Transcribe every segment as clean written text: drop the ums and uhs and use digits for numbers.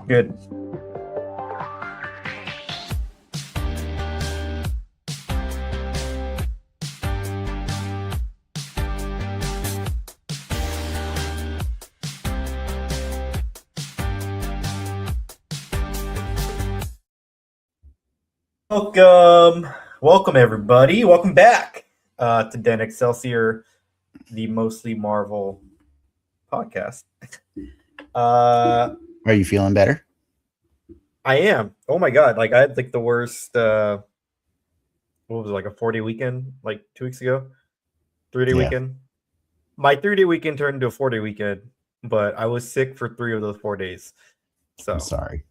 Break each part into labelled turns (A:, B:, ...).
A: Good. Welcome everybody. Welcome back to Den Excelsior, the mostly Marvel podcast.
B: Are you feeling better?
A: I am. Oh my god! Like I had like the worst. What was it, like a 4-day weekend? Like 2 weeks ago, 3-day
B: Yeah.
A: weekend. My 3-day weekend turned into a 4-day weekend, but I was sick for 3 of those 4 days. So
B: I'm sorry.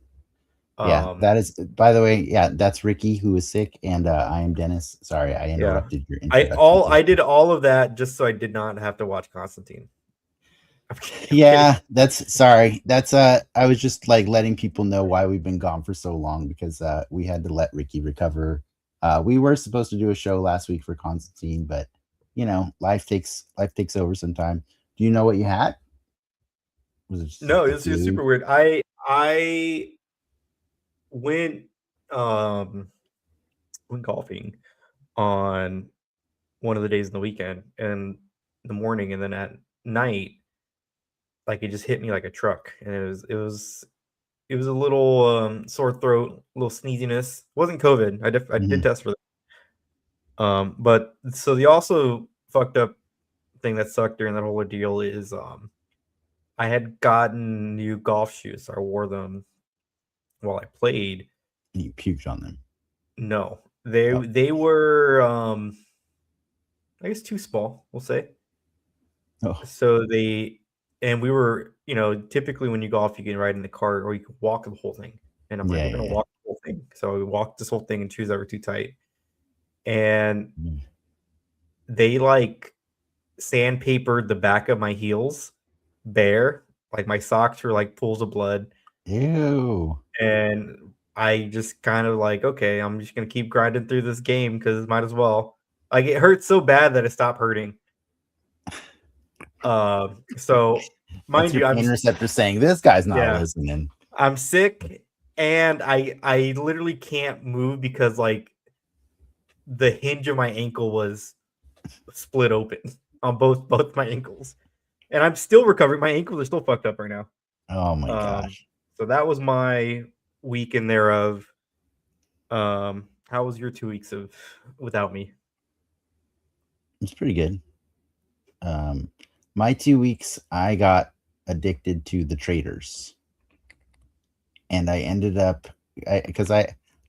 B: Yeah, that is, by the way, that's Ricky who is sick, and I am Dennis. Sorry, I
A: yeah.
B: interrupted your introduction.
A: I did all of that just so I did not have to watch Constantine. I'm kidding.
B: Yeah, that's sorry. That's I was just like letting people know why we've been gone for so long because we had to let Ricky recover. We were supposed to do a show last week for Constantine, but you know, life takes over sometime. Do you know what you had? Was it just
A: No,
B: like the
A: it was
B: flu?
A: super weird. I went um went golfing on one of the days in the weekend and the morning, and then at night, like it just hit me like a truck, and it was a little sore throat, a little sneeziness. It wasn't COVID. I did
B: Mhm.
A: test for that. But so the also fucked up thing that sucked during that whole ordeal is I had gotten new golf shoes. So I wore them while I played.
B: And you puked on them.
A: No, they
B: Oh,
A: they were I guess too small, we'll say.
B: oh,
A: So and we were, typically when you golf, you can ride in the cart or you can walk the whole thing. And I'm like,
B: yeah,
A: we're
B: yeah,
A: gonna
B: yeah.
A: walk the whole thing. So we walked this whole thing in shoes that were too tight. And
B: Mm.
A: they like sandpapered the back of my heels bare. Like my socks were like pools of blood.
B: Ew.
A: And I just kind of like, okay, I'm just gonna keep grinding through this game because might as well. Like it hurts so bad that it stopped hurting. So
B: That's
A: mind
B: your
A: you,
B: pain receptor saying this guy's not
A: yeah,
B: listening.
A: I'm sick, and I literally can't move because like the hinge of my ankle was split open on both my ankles, and I'm still recovering. My ankles are still fucked up right now.
B: Oh my
A: Um,
B: gosh.
A: so that was my week in there of. How was your 2 weeks of without me?
B: It's pretty good. My 2 weeks, I got addicted to the traders, and I ended up because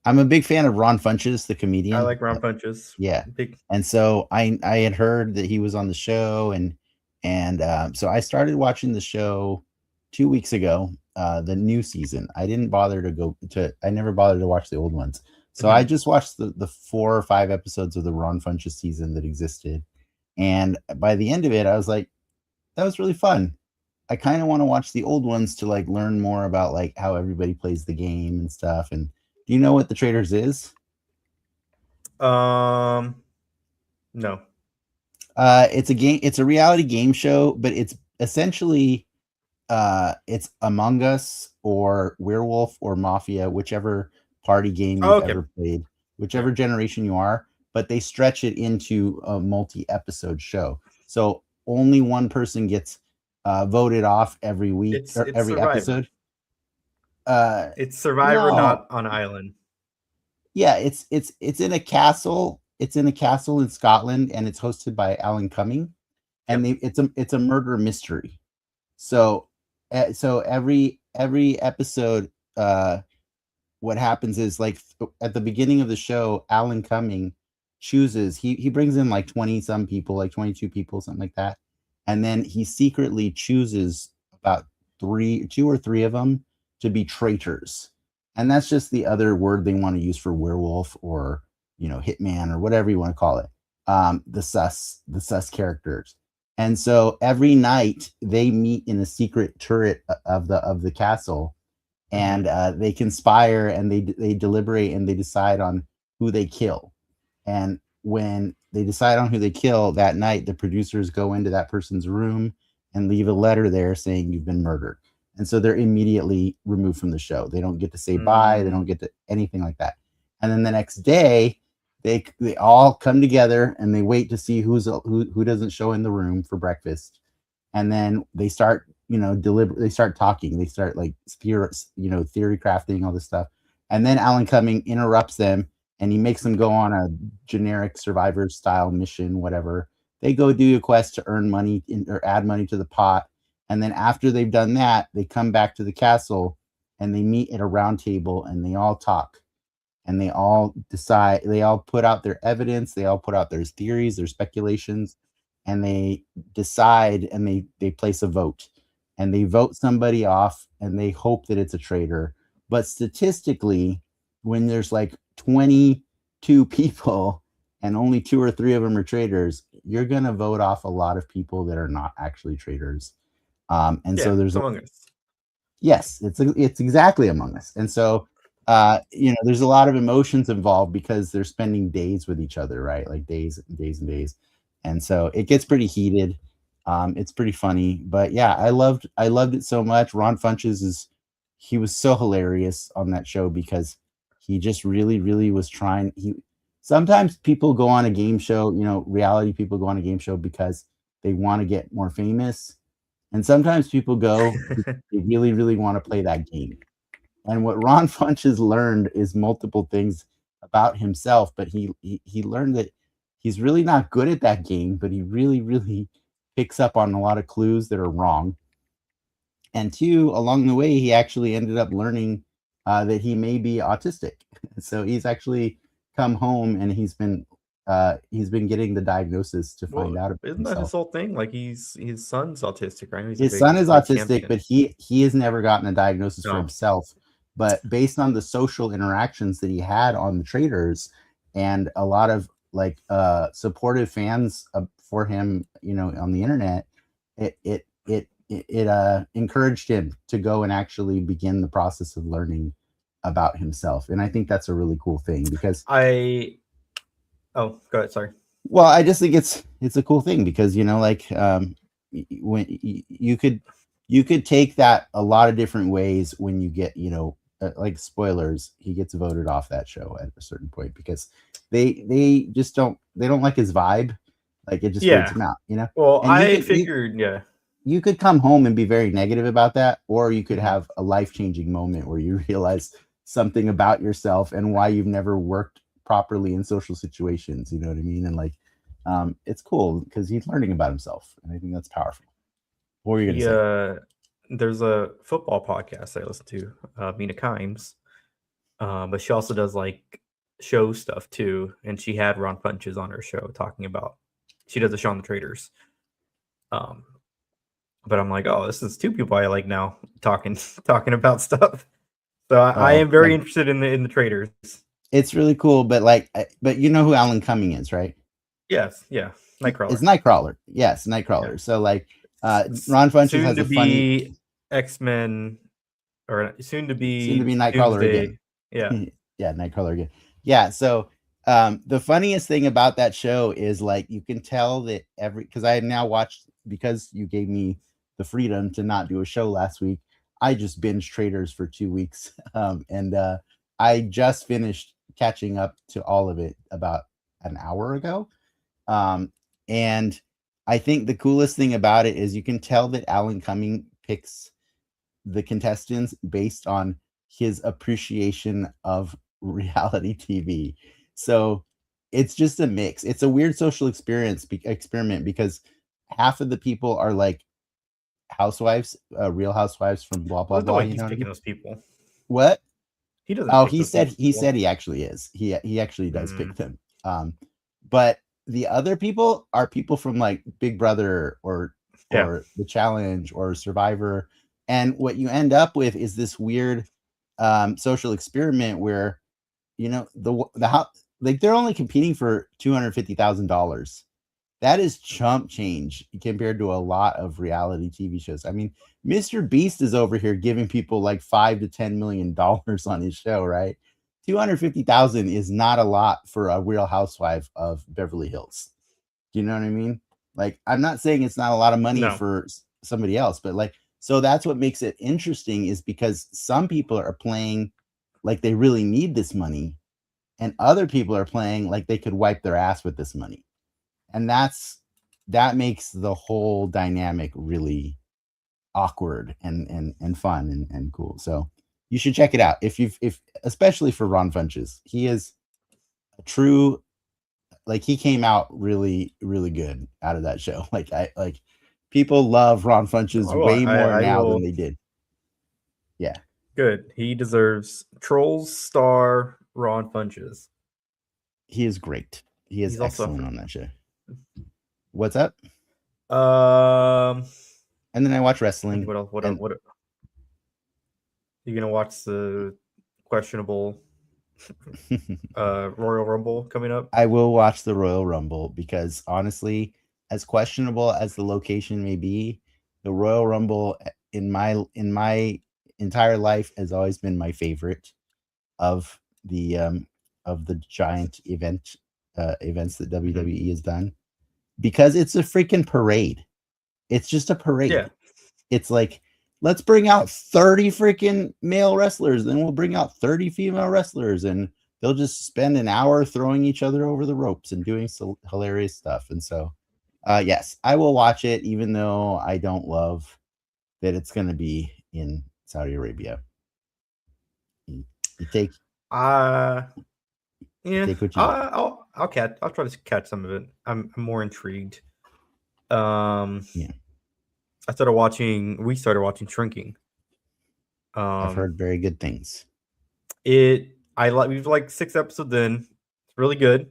B: I'm a big fan of Ron Funches, the
A: I
B: comedian.
A: like round punches.
B: Yeah,
A: Big.
B: and so I had heard that he was on the show, and so I started watching the show 2 weeks ago, the new season. I didn't bother to go to. I never bothered to watch the old ones. So I
A: Mhm.
B: just watched the 4 or 5 episodes of the Ron Funches season that existed, and by the end of it, I was like, that was really fun. I kind of want to watch the old ones to like learn more about like how everybody plays the game and stuff. And do you know what the Traders is?
A: Um, no.
B: It's a game. It's a reality game show, but it's essentially it's Among Us or Werewolf or Mafia, whichever party game
A: Oh,
B: you've
A: okay.
B: ever played,
A: Yeah.
B: whichever generation you are. But they stretch it into a multi-episode show, so only one person gets voted off every week
A: It's
B: or
A: it's
B: every
A: Survivor.
B: episode. Uh,
A: It's Survivor,
B: no,
A: not on island.
B: yeah, it's in a castle. It's in a castle in Scotland, and it's hosted by Alan Cumming, and
A: Yep.
B: it's a murder mystery. So so every episode, what happens is like at the beginning of the show, Alan Cumming chooses he brings in like 20 some people, like 22 people, something like that, and then he secretly chooses about two or three of them to be traitors, and that's just the other word they want to use for werewolf or hitman or whatever you want to call it. The sus characters, and so every night they meet in a secret turret of the castle, and
A: Mhm.
B: they conspire and they deliberate and they decide on who they kill. And when they decide on who they kill that night, the producers go into that person's room and leave a letter there saying you've been murdered. and so they're immediately removed from the show. They don't get to say bye. They don't get to anything like that. And then the next day, they all come together and they wait to see who doesn't show in the room for breakfast, and then they start they start talking, they start like theory crafting, all this stuff, and then Alan Cumming interrupts them and he makes them go on a generic Survivor style mission, whatever. They go do a quest to earn money or add money to the pot, and then after they've done that, they come back to the castle and they meet at a round table and they all talk, and they all decide, they all put out their evidence, they all put out their theories, their speculations, and they decide, and they place a vote, and they vote somebody off and they hope that it's a traitor. But statistically, when there's like 22 people and only 2 or 3 of them are traitors, you're going to vote off a lot of people that are not actually traitors. And
A: Yeah,
B: so there's
A: Among Us.
B: yes, it's exactly Among Us. And so there's a lot of emotions involved because they're spending days with each other, right? Like days and days and days. And so it gets pretty heated. It's pretty funny, but yeah, I loved it so much. Ron Funches he was so hilarious on that show because he just really, really was trying. Sometimes people go on a game show, reality people go on a game show because they want to get more famous. And sometimes people go because they really, really want to play that game. And what Ron Funches learned is multiple things about himself, but he learned that he's really not good at that game, but he really, really picks up on a lot of clues that are wrong. And 2, along the way, he actually ended up learning that he may be autistic. So he's actually come home and he's been getting the diagnosis to find out about
A: Isn't that his
B: himself.
A: whole thing? Like his son's autistic, right? He's
B: His son is
A: big
B: autistic,
A: champion.
B: but he has never gotten a diagnosis for
A: No.
B: himself. But based on the social interactions that he had on the traders and a lot of like supportive fans for him, on the internet, it encouraged him to go and actually begin the process of learning about himself. And I think that's a really cool thing because
A: oh, go ahead. Sorry.
B: well, I just think it's a cool thing because when you could take that a lot of different ways when you get like spoilers, he gets voted off that show at a certain point because they just don't like his vibe, like it just weirds him out,
A: Well,
B: and
A: I figured
B: you could come home and be very negative about that, or you could have a life-changing moment where you realize something about yourself and why you've never worked properly in social situations, you know what I mean? And like it's cool because he's learning about himself, and I think that's powerful. What were you gonna say?
A: There's a football podcast I listen to, Mina Kimes, but she also does like show stuff too, and she had Ron Funches on her show talking about. She does a show on the traders. But I'm like, oh, this is 2 people I like now talking about stuff. So I am very interested in the traders.
B: It's really cool, but but you know who Alan Cumming is, right?
A: Yes, yeah, Nightcrawler.
B: It's Nightcrawler. Yes, Nightcrawler. Yeah. So like, Ron Funches has a funny
A: X-Men, or soon to be
B: Nightcrawler again.
A: Yeah,
B: yeah, Nightcrawler again. Yeah. So the funniest thing about that show is like you can tell that because I have now watched, because you gave me the freedom to not do a show last week, I just binged Traders for 2 weeks, and I just finished catching up to all of it about an hour ago. And I think the coolest thing about it is you can tell that Alan Cumming picks the contestants based on his appreciation of reality TV. So it's just a mix. It's a weird social experiment because half of the people are like housewives, real housewives from blah blah blah.
A: He's picking those people.
B: What?
A: He doesn't.
B: Oh, he said he actually is. He actually does pick them. But the other people are people from like Big Brother or The Challenge or Survivor, and what you end up with is this weird social experiment where like they're only competing for $250,000. That is chump change compared to a lot of reality TV shows. I mean, Mr. Beast is over here giving people like $5 to $10 million on his show, right? 250,000 is not a lot for a Real Housewife of Beverly Hills. Do you know what I mean? Like, I'm not saying it's not a lot of money for somebody else, but like So that's what makes it interesting, is because some people are playing like they really need this money, and other people are playing like they could wipe their ass with this money. And that makes the whole dynamic really awkward and fun and cool. So you should check it out if especially for Ron Funches. He is a true, like, he came out really, really good out of that show. Like people love Ron Funches
A: Oh,
B: way more
A: I
B: now than
A: will.
B: they did. Yeah.
A: Good. He deserves Trolls star Ron Funches.
B: He is great. He is
A: He's also
B: excellent on that show. What's up?
A: um.
B: And then I watch wrestling.
A: What else?
B: And
A: What? You gonna watch the questionable Royal Rumble coming up?
B: I will watch the Royal Rumble because honestly, as questionable as the location may be, the Royal Rumble in my entire life has always been my favorite of the giant events that WWE has done, because it's a freaking parade. It's just a parade.
A: Yeah.
B: It's like, let's bring out 30 freaking male wrestlers, then we'll bring out 30 female wrestlers, and they'll just spend an hour throwing each other over the ropes and doing so hilarious stuff. And so, yes, I will watch it, even though I don't love that it's going to be in Saudi Arabia. You take,
A: Yeah.
B: take what you get.
A: I'll try to catch some of it. I'm more intrigued.
B: Yeah.
A: We started watching Shrinking.
B: I've heard very good things.
A: We've like 6 episodes in. It's really good.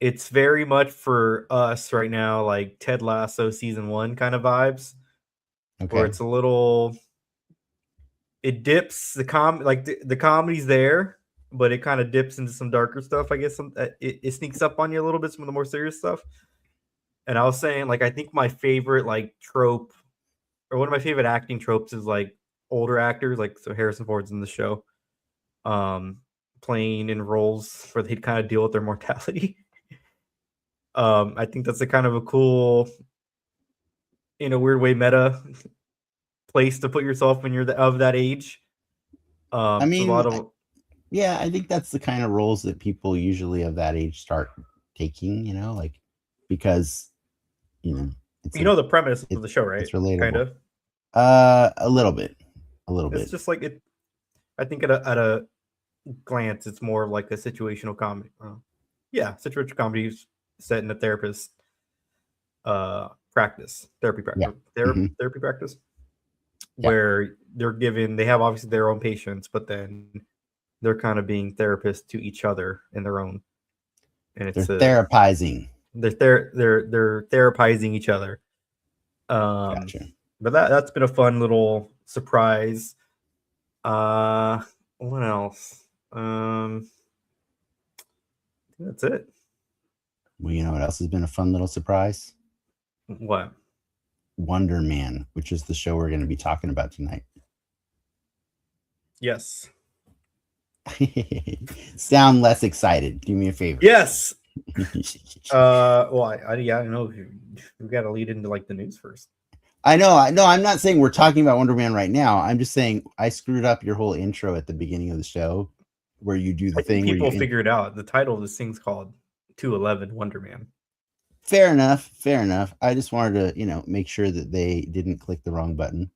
A: It's very much for us right now, like Ted Lasso season 1 kind of vibes.
B: Okay.
A: Where it's a little, it dips the comedy's there, but it kind of dips into some darker stuff. I guess it sneaks up on you a little bit, some of the more serious stuff. And I was saying, like, I think my favorite like trope, or one of my favorite acting tropes, is like older actors, like, so Harrison Ford's in the show, playing in roles where they kind of deal with their mortality. I think that's a kind of a cool, in a weird way, meta place to put yourself when you're of that age.
B: I mean,
A: so a lot of,
B: yeah, I think that's the kind of roles that people usually of that age start taking, like, because, it's
A: the premise of the show, right?
B: It's relatable.
A: Kind of.
B: A little bit.
A: It's just like it. I think at a glance, it's more like a situational comedy. Situational comedy set in a therapist practice, therapy practice, therapy practice, where they have obviously their own patients, but then they're kind of being therapists to each other in their own, and it's
B: therapizing.
A: They're therapizing each other.
B: Gotcha.
A: But that's been a fun little surprise. What else? I think that's it.
B: Well, you know what else has been a fun little surprise?
A: What?
B: Wonder Man, which is the show we're going to be talking about tonight.
A: Yes.
B: Sound less excited. Do me a favor.
A: Yes. Well, I know we got to lead into like the news first.
B: I know. I'm not saying we're talking about Wonder Man right now. I'm just saying I screwed up your whole intro at the beginning of the show, where you do the thing.
A: People figure it out. The title of this thing's called 211 Wonder Man.
B: Fair enough. I just wanted to, make sure that they didn't click the wrong button.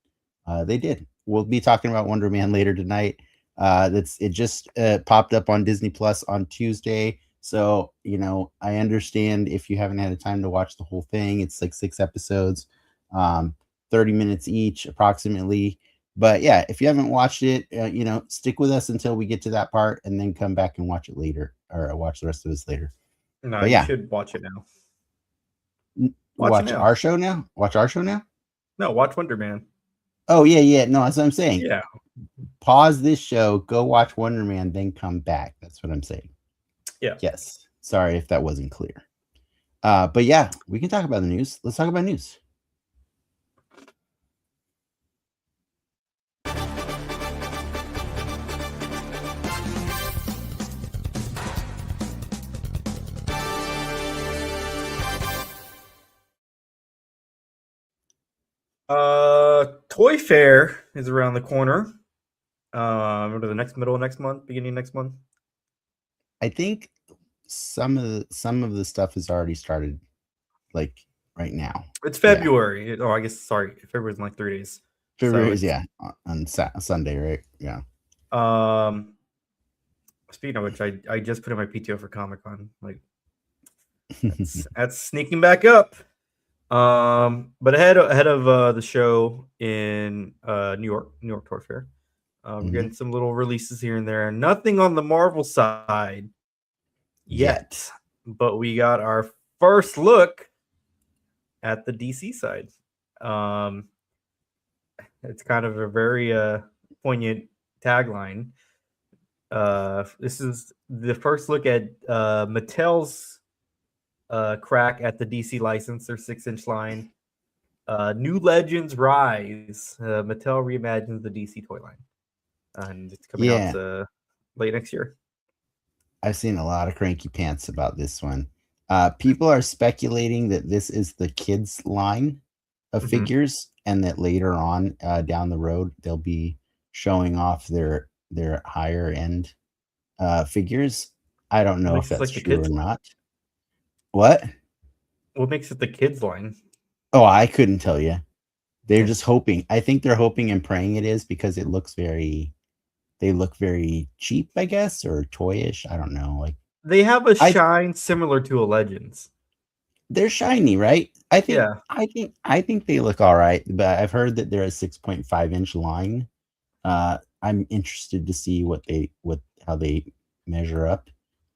B: They did. We'll be talking about Wonder Man later tonight. It just popped up on Disney Plus on Tuesday. So, I understand if you haven't had a time to watch the whole thing. It's like 6 episodes, 30 minutes each approximately. But yeah, if you haven't watched it, stick with us until we get to that part, and then come back and watch it later, or watch the rest of this later.
A: No, you should watch it now.
B: Watch our show now? Watch our show now?
A: No, watch Wonder Man.
B: Oh, yeah. No, that's what I'm saying.
A: Yeah.
B: Pause this show, go watch Wonder Man, then come back. That's what I'm saying.
A: Yeah.
B: Yes. Sorry if that wasn't clear. But yeah, we can talk about the news. Let's talk about news.
A: Toy Fair is around the corner. Or the middle of next month, beginning of next month.
B: I think some of the stuff has already started, like right now.
A: It's February. Oh, I guess February's in like 3 days.
B: February is on Sunday, right? Yeah.
A: Speaking of which, I just put in my PTO for Comic-Con. Like that's sneaking back up. But ahead of the show in New York Toy Fair, we're getting some little releases here and there. Nothing on the Marvel side yet, but we got our first look at the DC side. It's kind of a very poignant tagline. This is the first look at Mattel's crack at the DC license, their 6-inch line. New Legends Rise. Mattel reimagines the DC toy line, and it's coming out late next year.
B: I've seen a lot of cranky pants about this one. People are speculating that this is the kids line of figures, and that later on down the road they'll be showing off their higher end figures. I don't know if that's true or not. What
A: makes it the kids line?
B: Oh, I couldn't tell you. They're just hoping. I think they're hoping and praying it is, because it looks they look very cheap, I guess, or toyish. I don't know. Like,
A: they have a shine similar to a Legends.
B: They're shiny, right? I think they look all right, but I've heard that they're a 6.5-inch line. I'm interested to see how they measure up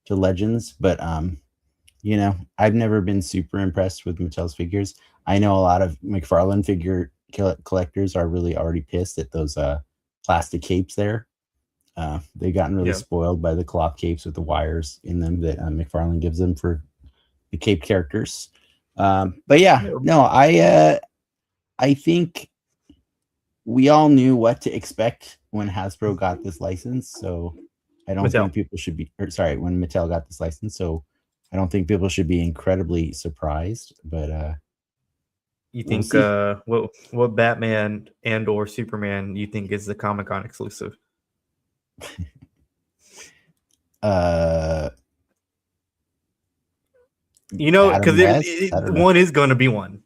B: to Legends, but I've never been super impressed with Mattel's figures. I know a lot of McFarlane figure collectors are really already pissed at those plastic capes there. They've gotten really spoiled by the cloth capes with the wires in them that McFarlane gives them for the cape characters. But no, I think we all knew what to expect when Hasbro got this license, so I don't think people should be, when Mattel got this license, so I don't think people should be incredibly surprised. But
A: you think what Batman and or Superman you think is the Comic-Con exclusive? Because one is going to be one.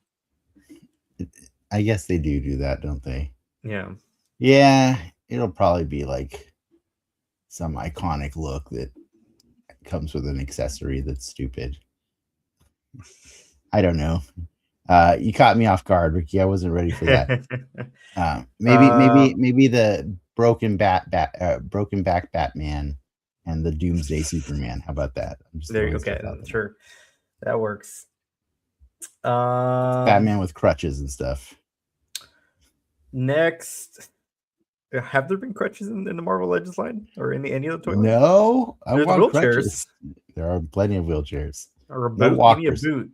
B: I guess they do that, don't they?
A: Yeah,
B: it'll probably be like some iconic look that comes with an accessory that's stupid. I don't know. You caught me off guard, Ricky. I wasn't ready for that. Maybe the broken back Batman and the Doomsday Superman. How about that?
A: Okay, sure, that works.
B: Batman with crutches and stuff.
A: Next, have there been crutches in the Marvel Legends line or in any of the toy lines?
B: No, I want
A: wheelchairs.
B: Crutches. There are plenty of wheelchairs.
A: Or a boot. No walkers. Give me a boot.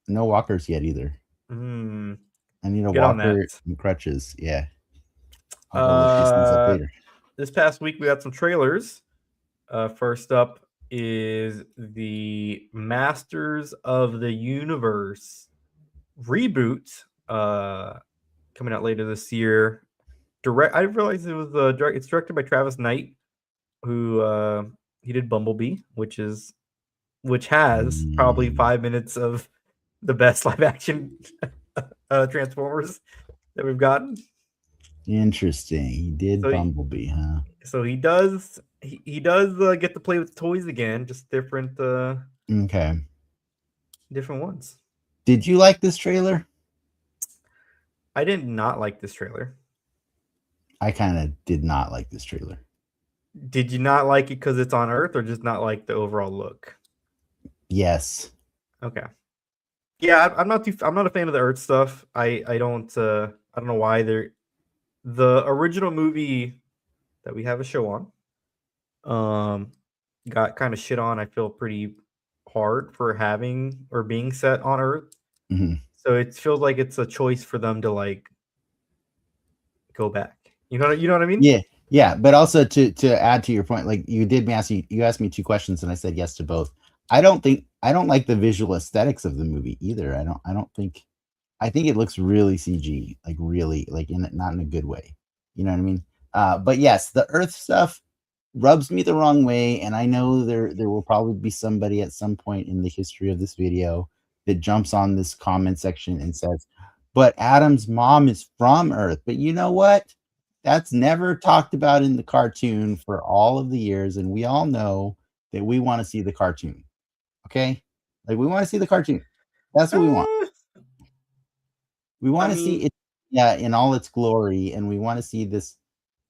B: No walkers yet either. I need a walker and crutches. Yeah.
A: This past week we got some trailers. First up is the Masters of the Universe reboot coming out later this year. I realized it was it's directed by Travis Knight, who he did Bumblebee, which has probably 5 minutes of the best live action Transformers that we've gotten.
B: Interesting. He did Bumblebee, huh?
A: So he does get to play with toys again, just different different ones.
B: Did you like this trailer?
A: I did not like this trailer.
B: I kind of did not like this trailer.
A: Did you not like it because it's on Earth, or just not like the overall look?
B: Yes.
A: Okay. Yeah, I'm not a fan of the Earth stuff. I don't know why the original movie that we have a show on got kind of shit on. I feel pretty hard for having or being set on Earth. So it feels like it's a choice for them to like go back. You know what I mean?
B: Yeah. But also to add to your point, like you asked me two questions and I said yes to both. I don't like the visual aesthetics of the movie either. I don't think I think it looks really CG, like really, like not in a good way. You know what I mean? But yes, the Earth stuff rubs me the wrong way, and I know there will probably be somebody at some point in the history of this video that jumps on this comment section and says, "But Adam's mom is from Earth." But you know what? That's never talked about in the cartoon for all of the years, and we all know that we want to see the cartoon. Okay, like we want to see the cartoon. That's what we want.
A: Uh,
B: We
A: I
B: want to see
A: mean,
B: it, yeah, in all its glory, and we want to see this.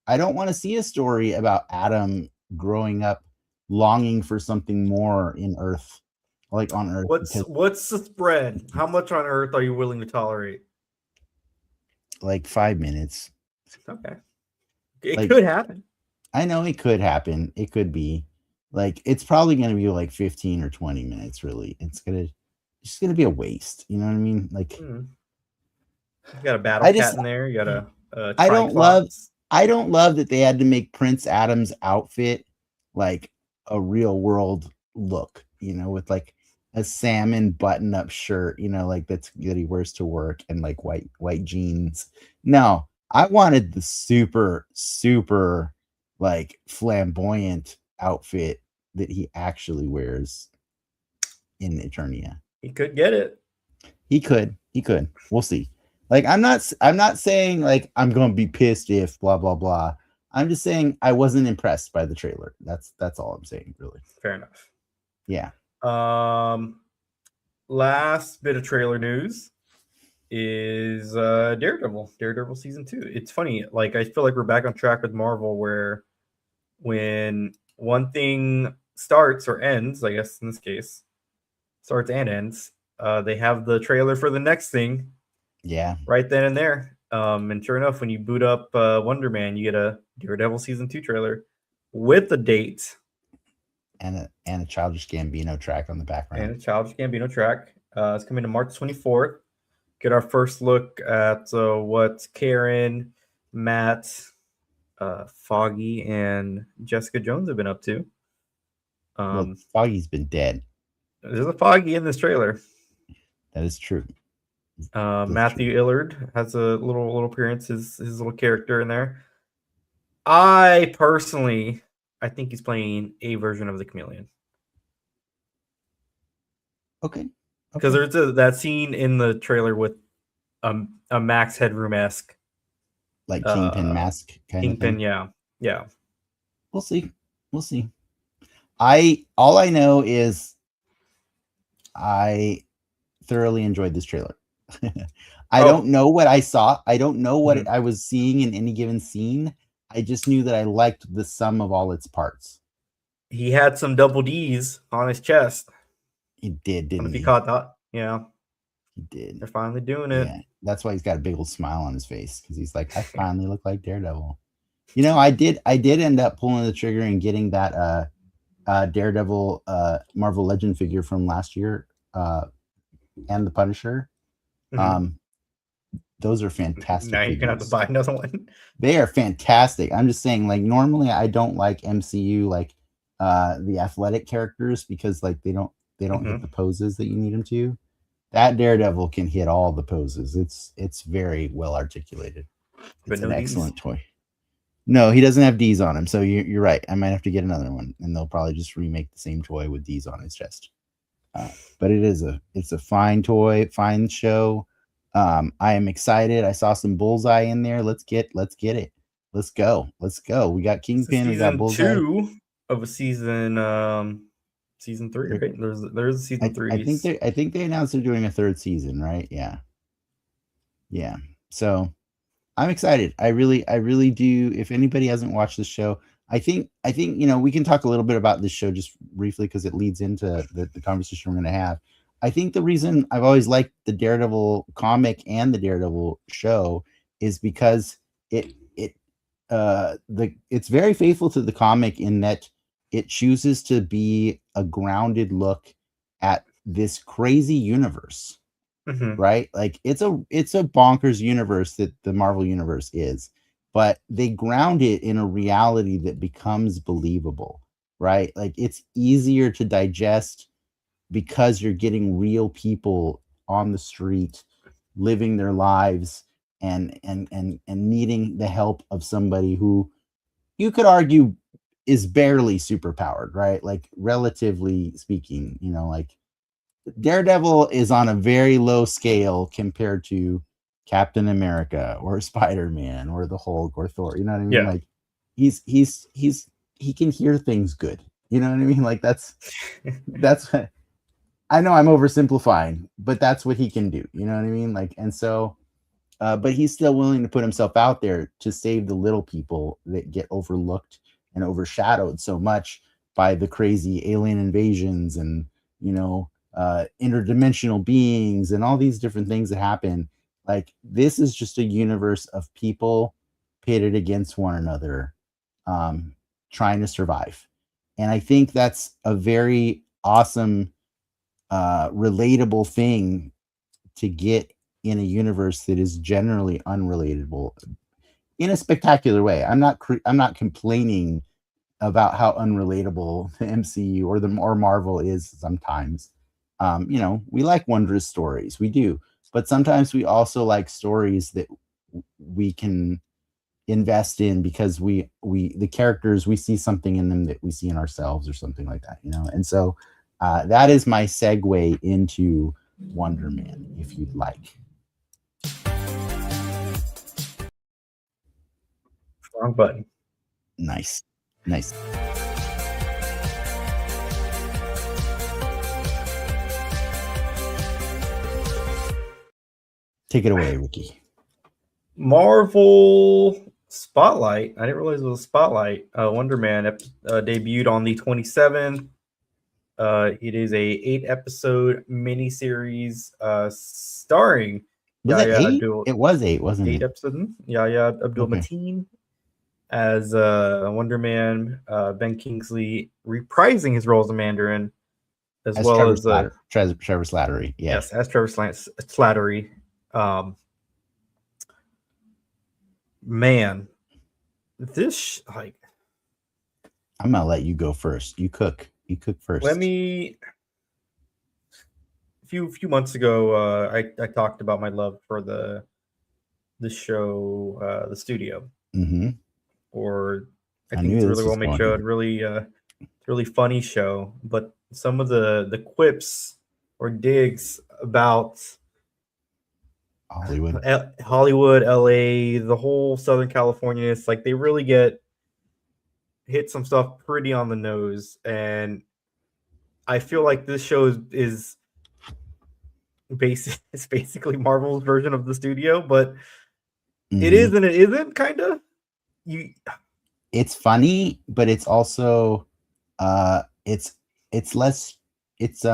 B: I don't want to see a story about Adam growing up longing for something more in Earth, like on Earth, because
A: what's the spread? How much on Earth are you willing to tolerate?
B: like 5 minutes.
A: Okay, it
B: Like
A: could happen.
B: I know it could happen. It could be like it's probably going to be like 15 or 20 minutes. Really, it's gonna be a waste. You know what I mean? Like
A: Hmm. You got a battle
B: I just
A: cat in there. You got a
B: I don't love
A: triclops.
B: I don't love that they had to make Prince Adam's outfit like a real world look, with like a salmon button up shirt, like that he wears to work and like white jeans. No, I wanted the super, super like flamboyant outfit that he actually wears in Eternia.
A: He could get it.
B: He could. He could. We'll see. Like I'm not saying like I'm going to be pissed if blah blah blah. I'm just saying I wasn't impressed by the trailer. That's all I'm saying, really.
A: Fair enough.
B: Yeah.
A: Last bit of trailer news is Daredevil season 2. It's funny, like I feel like we're back on track with Marvel, where when one thing starts or ends, I guess in this case, starts and ends, they have the trailer for the next thing
B: Yeah.
A: right then and there. And sure enough, when you boot up Wonder Man, you get a Daredevil season 2 trailer with the date
B: And a Childish Gambino track on the
A: and
B: background.
A: a Childish Gambino track. It's coming to March 24th. Get our first look at what Karen, Matt, Foggy, and Jessica Jones have been up to.
B: Well, Foggy's been dead.
A: There's a Foggy in this trailer.
B: That is true.
A: Matthew Illard has a little appearance, his little character in there. I personally, I think he's playing a version of the Chameleon.
B: Okay.
A: Because there's that scene in the trailer with a Max Headroom esque,
B: like Kingpin mask kind of
A: Kingpin,
B: thing.
A: Yeah.
B: We'll see. All I know is I thoroughly enjoyed this trailer. I don't know what I saw. I don't know what I was seeing in any given scene. I just knew that I liked the sum of all its parts.
A: He had some double D's on his chest.
B: He did, didn't he?
A: If you caught that, yeah.
B: He did.
A: They're finally doing it.
B: Yeah, that's why he's got a big old smile on his face, because he's like, I finally look like Daredevil. I did end up pulling the trigger and getting that Daredevil Marvel Legend figure from last year, and the Punisher.
A: Mm-hmm.
B: Those are fantastic.
A: Now you're gonna have to buy another one.
B: They are fantastic. I'm just saying, like, normally I don't like MCU, like the athletic characters, because like they don't hit the poses that you need them to. That Daredevil can hit all the poses. It's very well articulated. It's an excellent toy. No, he doesn't have D's on him, so you're right. I might have to get another one, and they'll probably just remake the same toy with D's on his chest. But it's a fine toy, fine show. I am excited. I saw some Bullseye in there. Let's get it. Let's go. We got Kingpin. We got Bullseye.
A: 2 of a season 3, right? There's a season 3.
B: I think they announced they're doing a third season, right? Yeah. So I'm excited. I really do. If anybody hasn't watched the show, I think we can talk a little bit about this show just briefly, because it leads into the conversation we're going to have. I think the reason I've always liked the Daredevil comic and the Daredevil show is because it's very faithful to the comic in that it chooses to be a grounded look at this crazy universe. Right? Like it's a bonkers universe that the Marvel universe is, but they ground it in a reality that becomes believable, right? Like it's easier to digest because you're getting real people on the street living their lives and needing the help of somebody who you could argue is barely superpowered, right? Like relatively speaking, like Daredevil is on a very low scale compared to Captain America or Spider-Man or the Hulk or Thor. You know what I mean?
A: Yeah.
B: Like he can hear things good. You know what I mean? Like that's I know I'm oversimplifying, but that's what he can do. You know what I mean? Like, and so but he's still willing to put himself out there to save the little people that get overlooked and overshadowed so much by the crazy alien invasions and interdimensional beings and all these different things that happen. Like this is just a universe of people pitted against one another, trying to survive. And I think that's a very awesome, relatable thing to get in a universe that is generally unrelatable in a spectacular way. I'm not complaining about how unrelatable the MCU or Marvel is sometimes. We like wondrous stories, we do, but sometimes we also like stories that we can invest in because the characters, we see something in them that we see in ourselves or something like that, and so that is my segue into Wonder Man, if you'd like.
A: Wrong button.
B: Nice. Take it away, Ricky.
A: Marvel Spotlight. I didn't realize it was a Spotlight. Wonder Man debuted on the 27th. It is a 8-episode miniseries starring
B: Was it
A: Yahya
B: 8?
A: Abdul.
B: It was 8, wasn't
A: 8
B: it?
A: episodes. Yahya Abdul
B: Okay.
A: Mateen as Wonder Man. Ben Kingsley reprising his role as a Mandarin, as well
B: Trevor
A: as
B: Trevor Slattery. Yeah.
A: Yes, as Trevor Slattery. Man, this
B: I'm gonna let you go first. You cook first.
A: Let me. A few months ago, I talked about my love for the show, The Studio.
B: Mm-hmm.
A: Or I
B: I
A: think
B: knew
A: it's a
B: this
A: really
B: was
A: well made
B: going
A: show.
B: here.
A: Really funny show, but some of the quips or digs about
B: Hollywood,
A: LA, the whole Southern California, it's like they really hit some stuff pretty on the nose, and I feel like this show is it's basically Marvel's version of The Studio, but it is and it isn't, kind of.
B: It's funny, but it's also it's less it's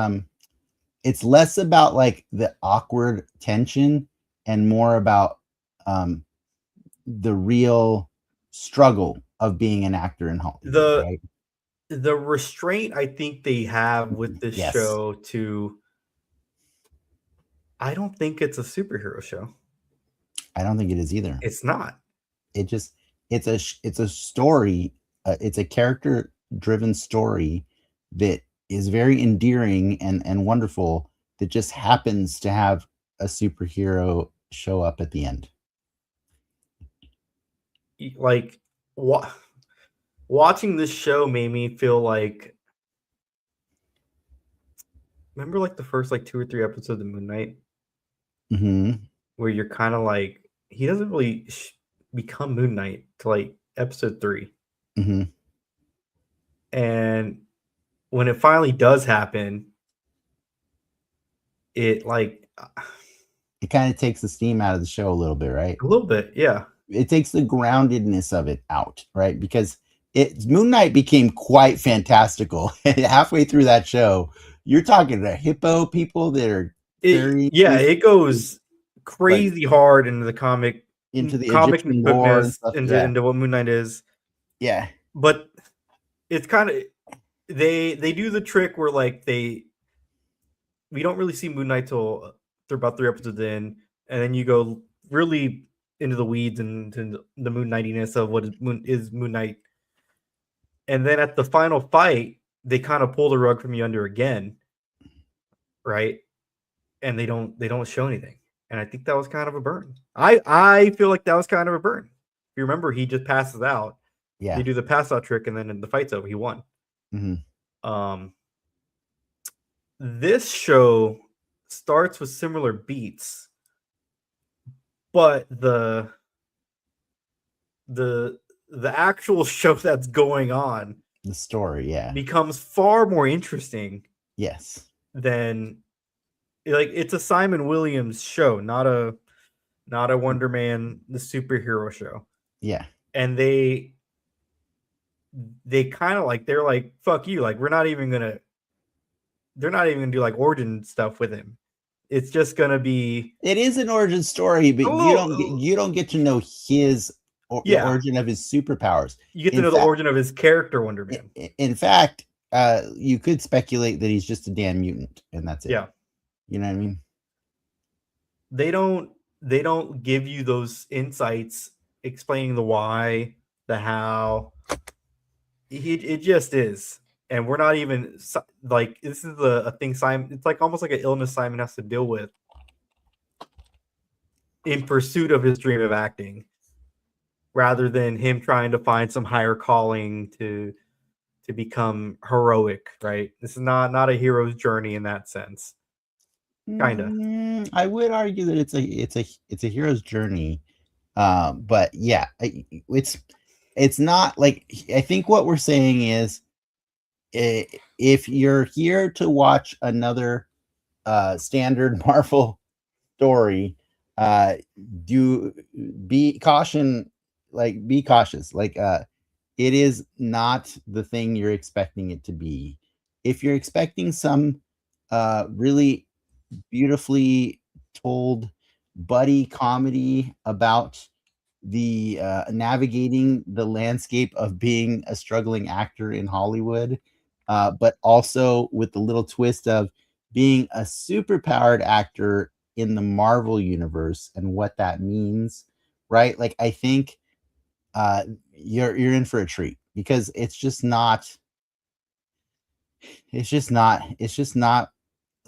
B: less about like the awkward tension and more about the real struggle of being an actor in Hollywood, right?
A: The restraint I think they have with this show I don't think it's a superhero show.
B: I don't think it is either.
A: It's not.
B: It's a story. It's a character driven story that is very endearing and wonderful, that just happens to have a superhero show up at the end.
A: Like watching this show made me feel like, remember like the first like 2 or 3 episodes of Moon Knight?
B: Mm-hmm.
A: Where you're kind of like, he doesn't really become Moon Knight to like episode 3.
B: Mm-hmm.
A: And when it finally does happen, it
B: kind of takes the steam out of the show a little bit, right?
A: A little bit, yeah.
B: It takes the groundedness of it out, right? Because Moon Knight became quite fantastical. Halfway through that show, you're talking to hippo people that are
A: it goes crazy hard into the comic
B: Egyptian lore and stuff,
A: into what Moon Knight is.
B: Yeah.
A: But it's kind of, they do the trick where like we don't really see Moon Knight till they're about 3 episodes in, and then you go really into the weeds and into the Moon Knightiness of what is Moon Knight. And then at the final fight, they kind of pull the rug from you under again, right? And they don't show anything. and I think that was kind of a burn. I feel like that was kind of a burn. If you remember, he just passes out.
B: Yeah.
A: They do the pass out trick, and then the fight's over. He won.
B: Mhm.
A: This show starts with similar beats, but the actual show that's going on,
B: the story, yeah,
A: becomes far more interesting.
B: Yes.
A: Than, like, it's a Simon Williams show, not a Wonder Man the superhero show.
B: Yeah.
A: And they kind of like, they're like, fuck you, like, they're not even gonna do like origin stuff with him. It's just gonna be,
B: it is an origin story, but you don't get to know his the origin of his superpowers.
A: You get to know the origin of his character, Wonder Man.
B: In fact, you could speculate that he's just a damn mutant, and that's it.
A: Yeah.
B: You know what I mean?
A: They don't give you those insights explaining the why, the how. It just is. And we're not even, like, this is a thing Simon, it's like almost like an illness Simon has to deal with in pursuit of his dream of acting, rather than him trying to find some higher calling to become heroic, right? This is not a hero's journey in that sense. Kinda.
B: I would argue that it's a hero's journey. But yeah, it's not like, I think what we're saying is, if you're here to watch another standard Marvel story, be cautious. Like, it is not the thing you're expecting it to be. If you're expecting some really beautifully told buddy comedy about the navigating the landscape of being a struggling actor in Hollywood, but also with the little twist of being a superpowered actor in the Marvel universe and what that means, right? Like, I think you're in for a treat, because it's just not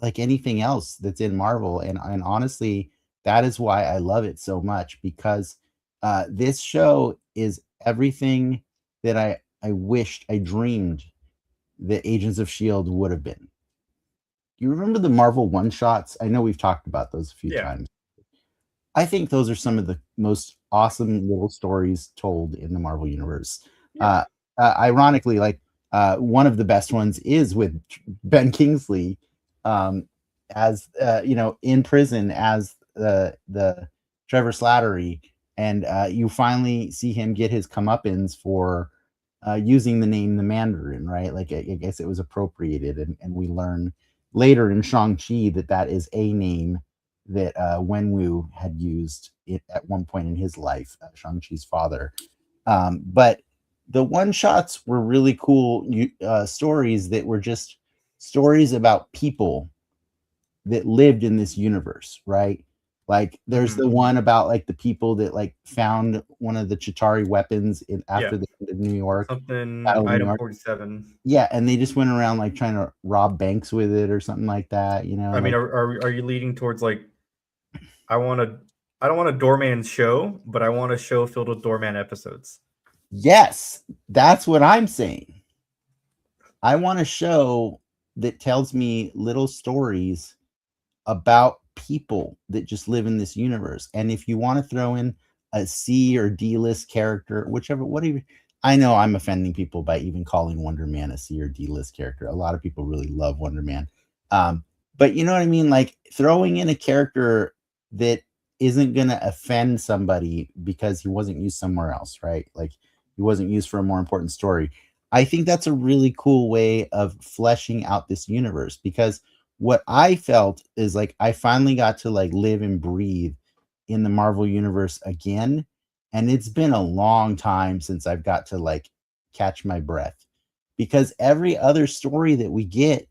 B: like anything else that's in Marvel. And honestly, that is why I love it so much, because this show is everything that I wished, I dreamed that Agents of S.H.I.E.L.D. would have been. You remember the Marvel one-shots? I know we've talked about those a few times. I think those are some of the most awesome little stories told in the Marvel universe. Ironically, like, one of the best ones is with Ben Kingsley, as in prison as the Trevor Slattery, and you finally see him get his comeuppance for using the name the Mandarin, right? Like, I guess it was appropriated, and we learn later in Shang-Chi that is a name that Wenwu had used at one point in his life, Shang-Chi's father. But the one-shots were really cool stories that were just stories about people that lived in this universe, right? Like, there's the one about, like, the people that, like, found one of the Chitauri weapons after the end of New York.
A: Something item 47.
B: Yeah, and they just went around, like, trying to rob banks with it or something like that, you know?
A: I mean, are you leading towards, like, I don't want a Doorman show, but I want a show filled with Doorman episodes?
B: Yes, that's what I'm saying. I want a show that tells me little stories about people that just live in this universe. And if you want to throw in a C or D list character, whatever, I know I'm offending people by even calling Wonder Man a C or D list character. A lot of people really love Wonder Man. But you know what I mean? Like, throwing in a character that isn't going to offend somebody because he wasn't used somewhere else, right? Like, he wasn't used for a more important story. I think that's a really cool way of fleshing out this universe, because what I felt is, like, I finally got to, like, live and breathe in the Marvel universe again. And it's been a long time since I've got to, like, catch my breath, because every other story that we get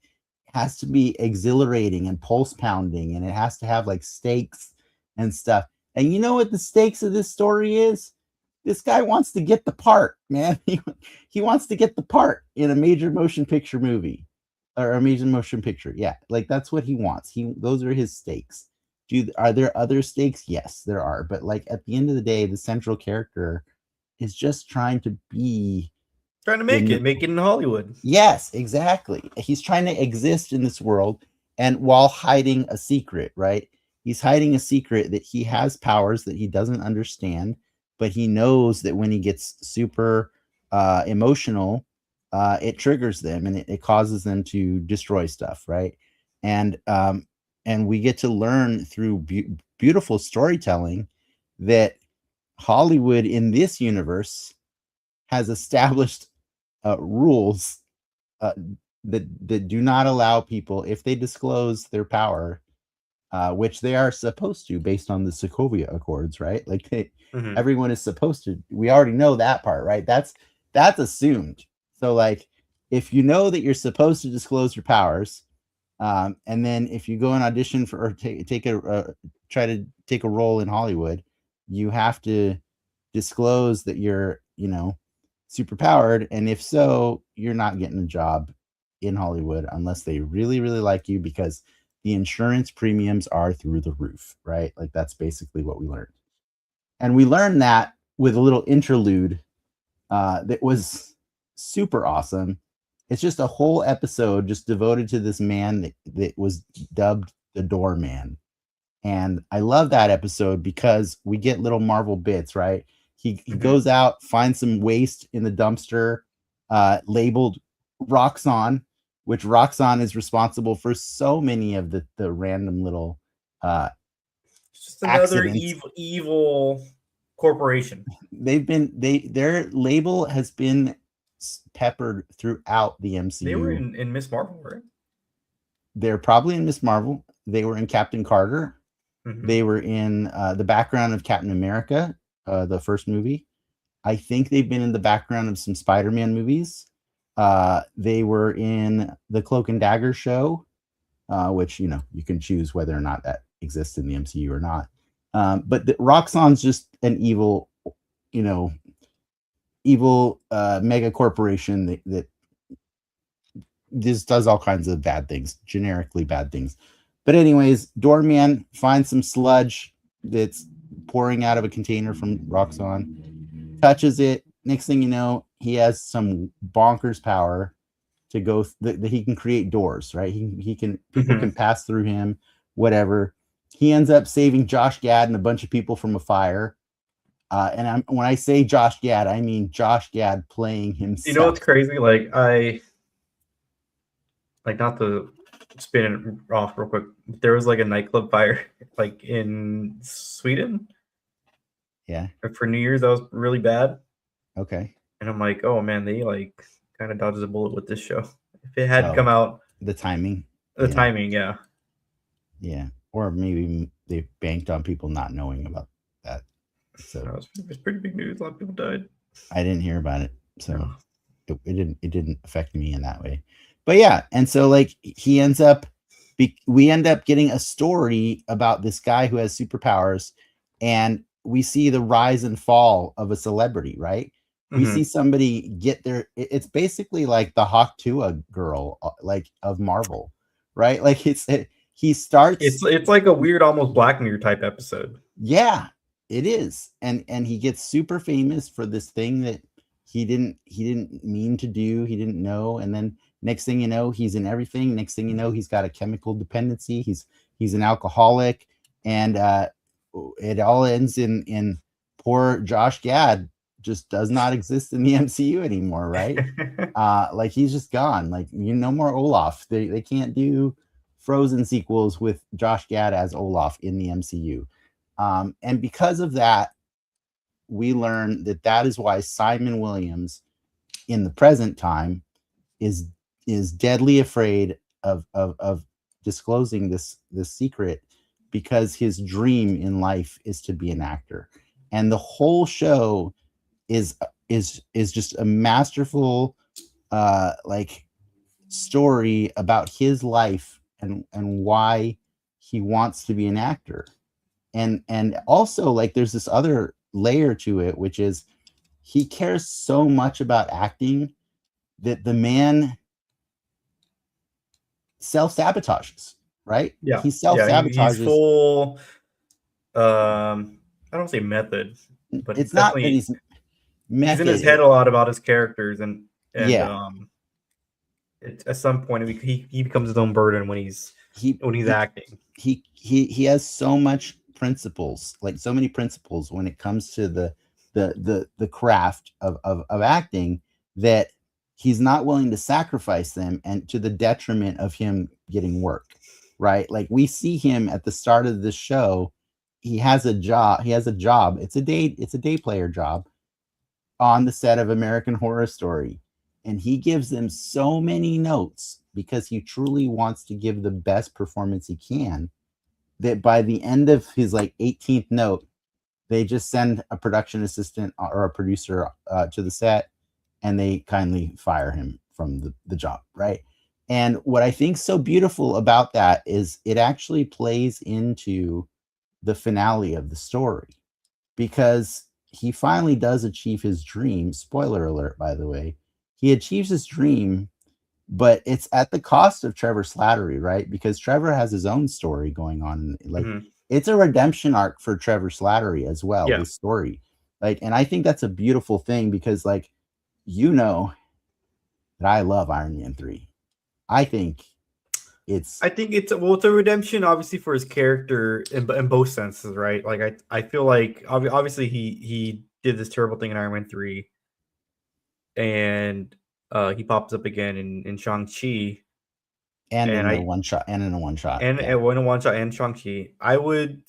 B: has to be exhilarating and pulse pounding, and it has to have, like, stakes and stuff. And you know what the stakes of this story is? This guy wants to get the part, man. He wants to get the part in a major motion picture movie, or a major motion picture. Yeah, like, that's what he wants. Those are his stakes. Are there other stakes? Yes, there are. But like at the end of the day, the central character is just trying to be
A: Trying to
B: in the
A: make it in Hollywood.
B: Yes, exactly. He's trying to exist in this world and while hiding a secret, right? He's hiding a secret that he has powers that he doesn't understand, but he knows that when he gets super emotional, it triggers them and it causes them to destroy stuff, right? And and we get to learn through beautiful storytelling that Hollywood in this universe has established rules uh, that do not allow people, if they disclose their power, which they are supposed to based on the Sokovia Accords, right? Like everyone is supposed to. We already know that part, right? That's assumed. So like, if you know that you're supposed to disclose your powers, and then if you go and audition for or try to take a role in Hollywood, you have to disclose that you're super powered, and if so, you're not getting a job in Hollywood unless they really really like you, because the insurance premiums are through the roof, right? Like that's basically what we learned, and we learned that with a little interlude that was super awesome. It's just a whole episode just devoted to this man that was dubbed the Doorman. And I love that episode because we get little Marvel bits, right? He goes out, finds some waste in the dumpster, labeled Roxxon, which Roxxon is responsible for so many of the random little
A: just another
B: accidents.
A: evil corporation.
B: Their label has been peppered throughout the MCU.
A: They were in Miss Marvel, right?
B: They're probably in Miss Marvel. They were in Captain Carter. They were in the background of Captain America, the first movie. I think they've been in the background of some Spider-Man movies. They were in the Cloak and Dagger show, which you can choose whether or not that exists in the MCU or not. But Roxxon's just an evil, mega corporation that just does all kinds of bad things, generically bad things. But anyways, Doorman finds some sludge that's pouring out of a container from Roxxon, touches it. Next thing you know, he has some bonkers power to go that he can create doors, right? He can people can pass through him, whatever. He ends up saving Josh Gad and a bunch of people from a fire. And when I say Josh Gad, I mean Josh Gad playing himself.
A: You know what's crazy? Like not to spin it off real quick. There was like a nightclub fire like in Sweden.
B: Yeah.
A: For New Year's, that was really bad.
B: Okay.
A: And I'm like, oh man, they like kind of dodged a bullet with this show. If it had come out,
B: the timing.
A: Timing, yeah.
B: Yeah. Or maybe they banked on people not knowing about that. So
A: it was pretty big news. A lot of people died.
B: I didn't hear about it, so it didn't affect me in that way. But yeah, and so like we end up getting a story about this guy who has superpowers, and we see the rise and fall of a celebrity, right? We see somebody get there. It's basically like the Hawk-Tuah girl, like of Marvel, right? Like he starts.
A: It's like a weird, almost Black Mirror type episode.
B: Yeah, it is, and he gets super famous for this thing that he didn't mean to do. He didn't know, and then next thing you know, he's in everything. Next thing you know, he's got a chemical dependency. He's an alcoholic, and it all ends in poor Josh Gad just does not exist in the MCU anymore, right? Like he's just gone. Like no more Olaf. They can't do Frozen sequels with Josh Gad as Olaf in the MCU. And because of that, we learn that is why Simon Williams in the present time is deadly afraid of disclosing this secret, because his dream in life is to be an actor. And the whole show is just a masterful like story about his life and why he wants to be an actor. And also like there's this other layer to it, which is he cares so much about acting that the man self-sabotages. right?
A: Yeah,
B: He
A: yeah, he's
B: self-sabotages.
A: full. I don't say method, but he's
B: It's not that
A: definitely
B: he's
A: he's in his
B: method.
A: head a lot about his characters, and
B: Yeah,
A: at some point he becomes his own burden
B: he
A: when he's
B: he
A: acting.
B: he has so much principles, like so many principles when it comes to the craft of acting, that he's not willing to sacrifice them, and to the detriment of him getting work, right? Like we see him at the start of the show. He has a job. It's a day player job on the set of American Horror Story. And he gives them so many notes because he truly wants to give the best performance he can, that by the end of his like 18th note, they just send a production assistant or a producer to the set, and they kindly fire him from the job, right? And what I think so beautiful about that is it actually plays into the finale of the story, because he finally does achieve his dream. Spoiler alert, by the way. He achieves his dream, but it's at the cost of Trevor Slattery, right? Because Trevor has his own story going on. Like,
A: Hmm.
B: it's a redemption arc for Trevor Slattery as well,
A: Yeah,
B: this story. Like, and I think that's a beautiful thing because, like, you know that I love Iron Man 3. I think it's
A: I think it's a redemption, obviously, for his character in both senses, right? Like I feel like obviously he did this terrible thing in Iron Man 3, and he pops up again in Shang Chi,
B: and
A: and
B: in a
A: I
B: one shot and in a one shot.
A: and
B: Yeah.
A: in a one shot and Shang Chi. I would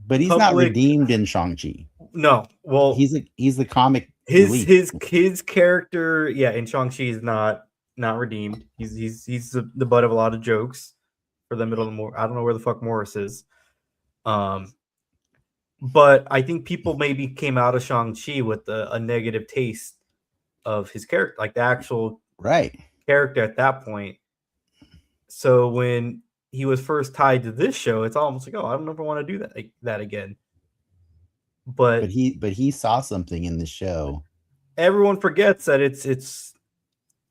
B: But he's not
A: public
B: redeemed in Shang-Chi.
A: no. Well,
B: He's the comic
A: his
B: relief.
A: his his character, yeah, in Shang Chi is not redeemed. He's the butt of a lot of jokes for the middle of the more. I don't know where the fuck Morris is. Um, but I think people maybe came out of Shang Chi with a negative taste of his character, like the actual
B: Right.
A: character at that point. So when he was first tied to this show, it's almost like, oh, I don't know if I want to do that again.
B: But
A: But
B: he saw something in the show.
A: everyone forgets that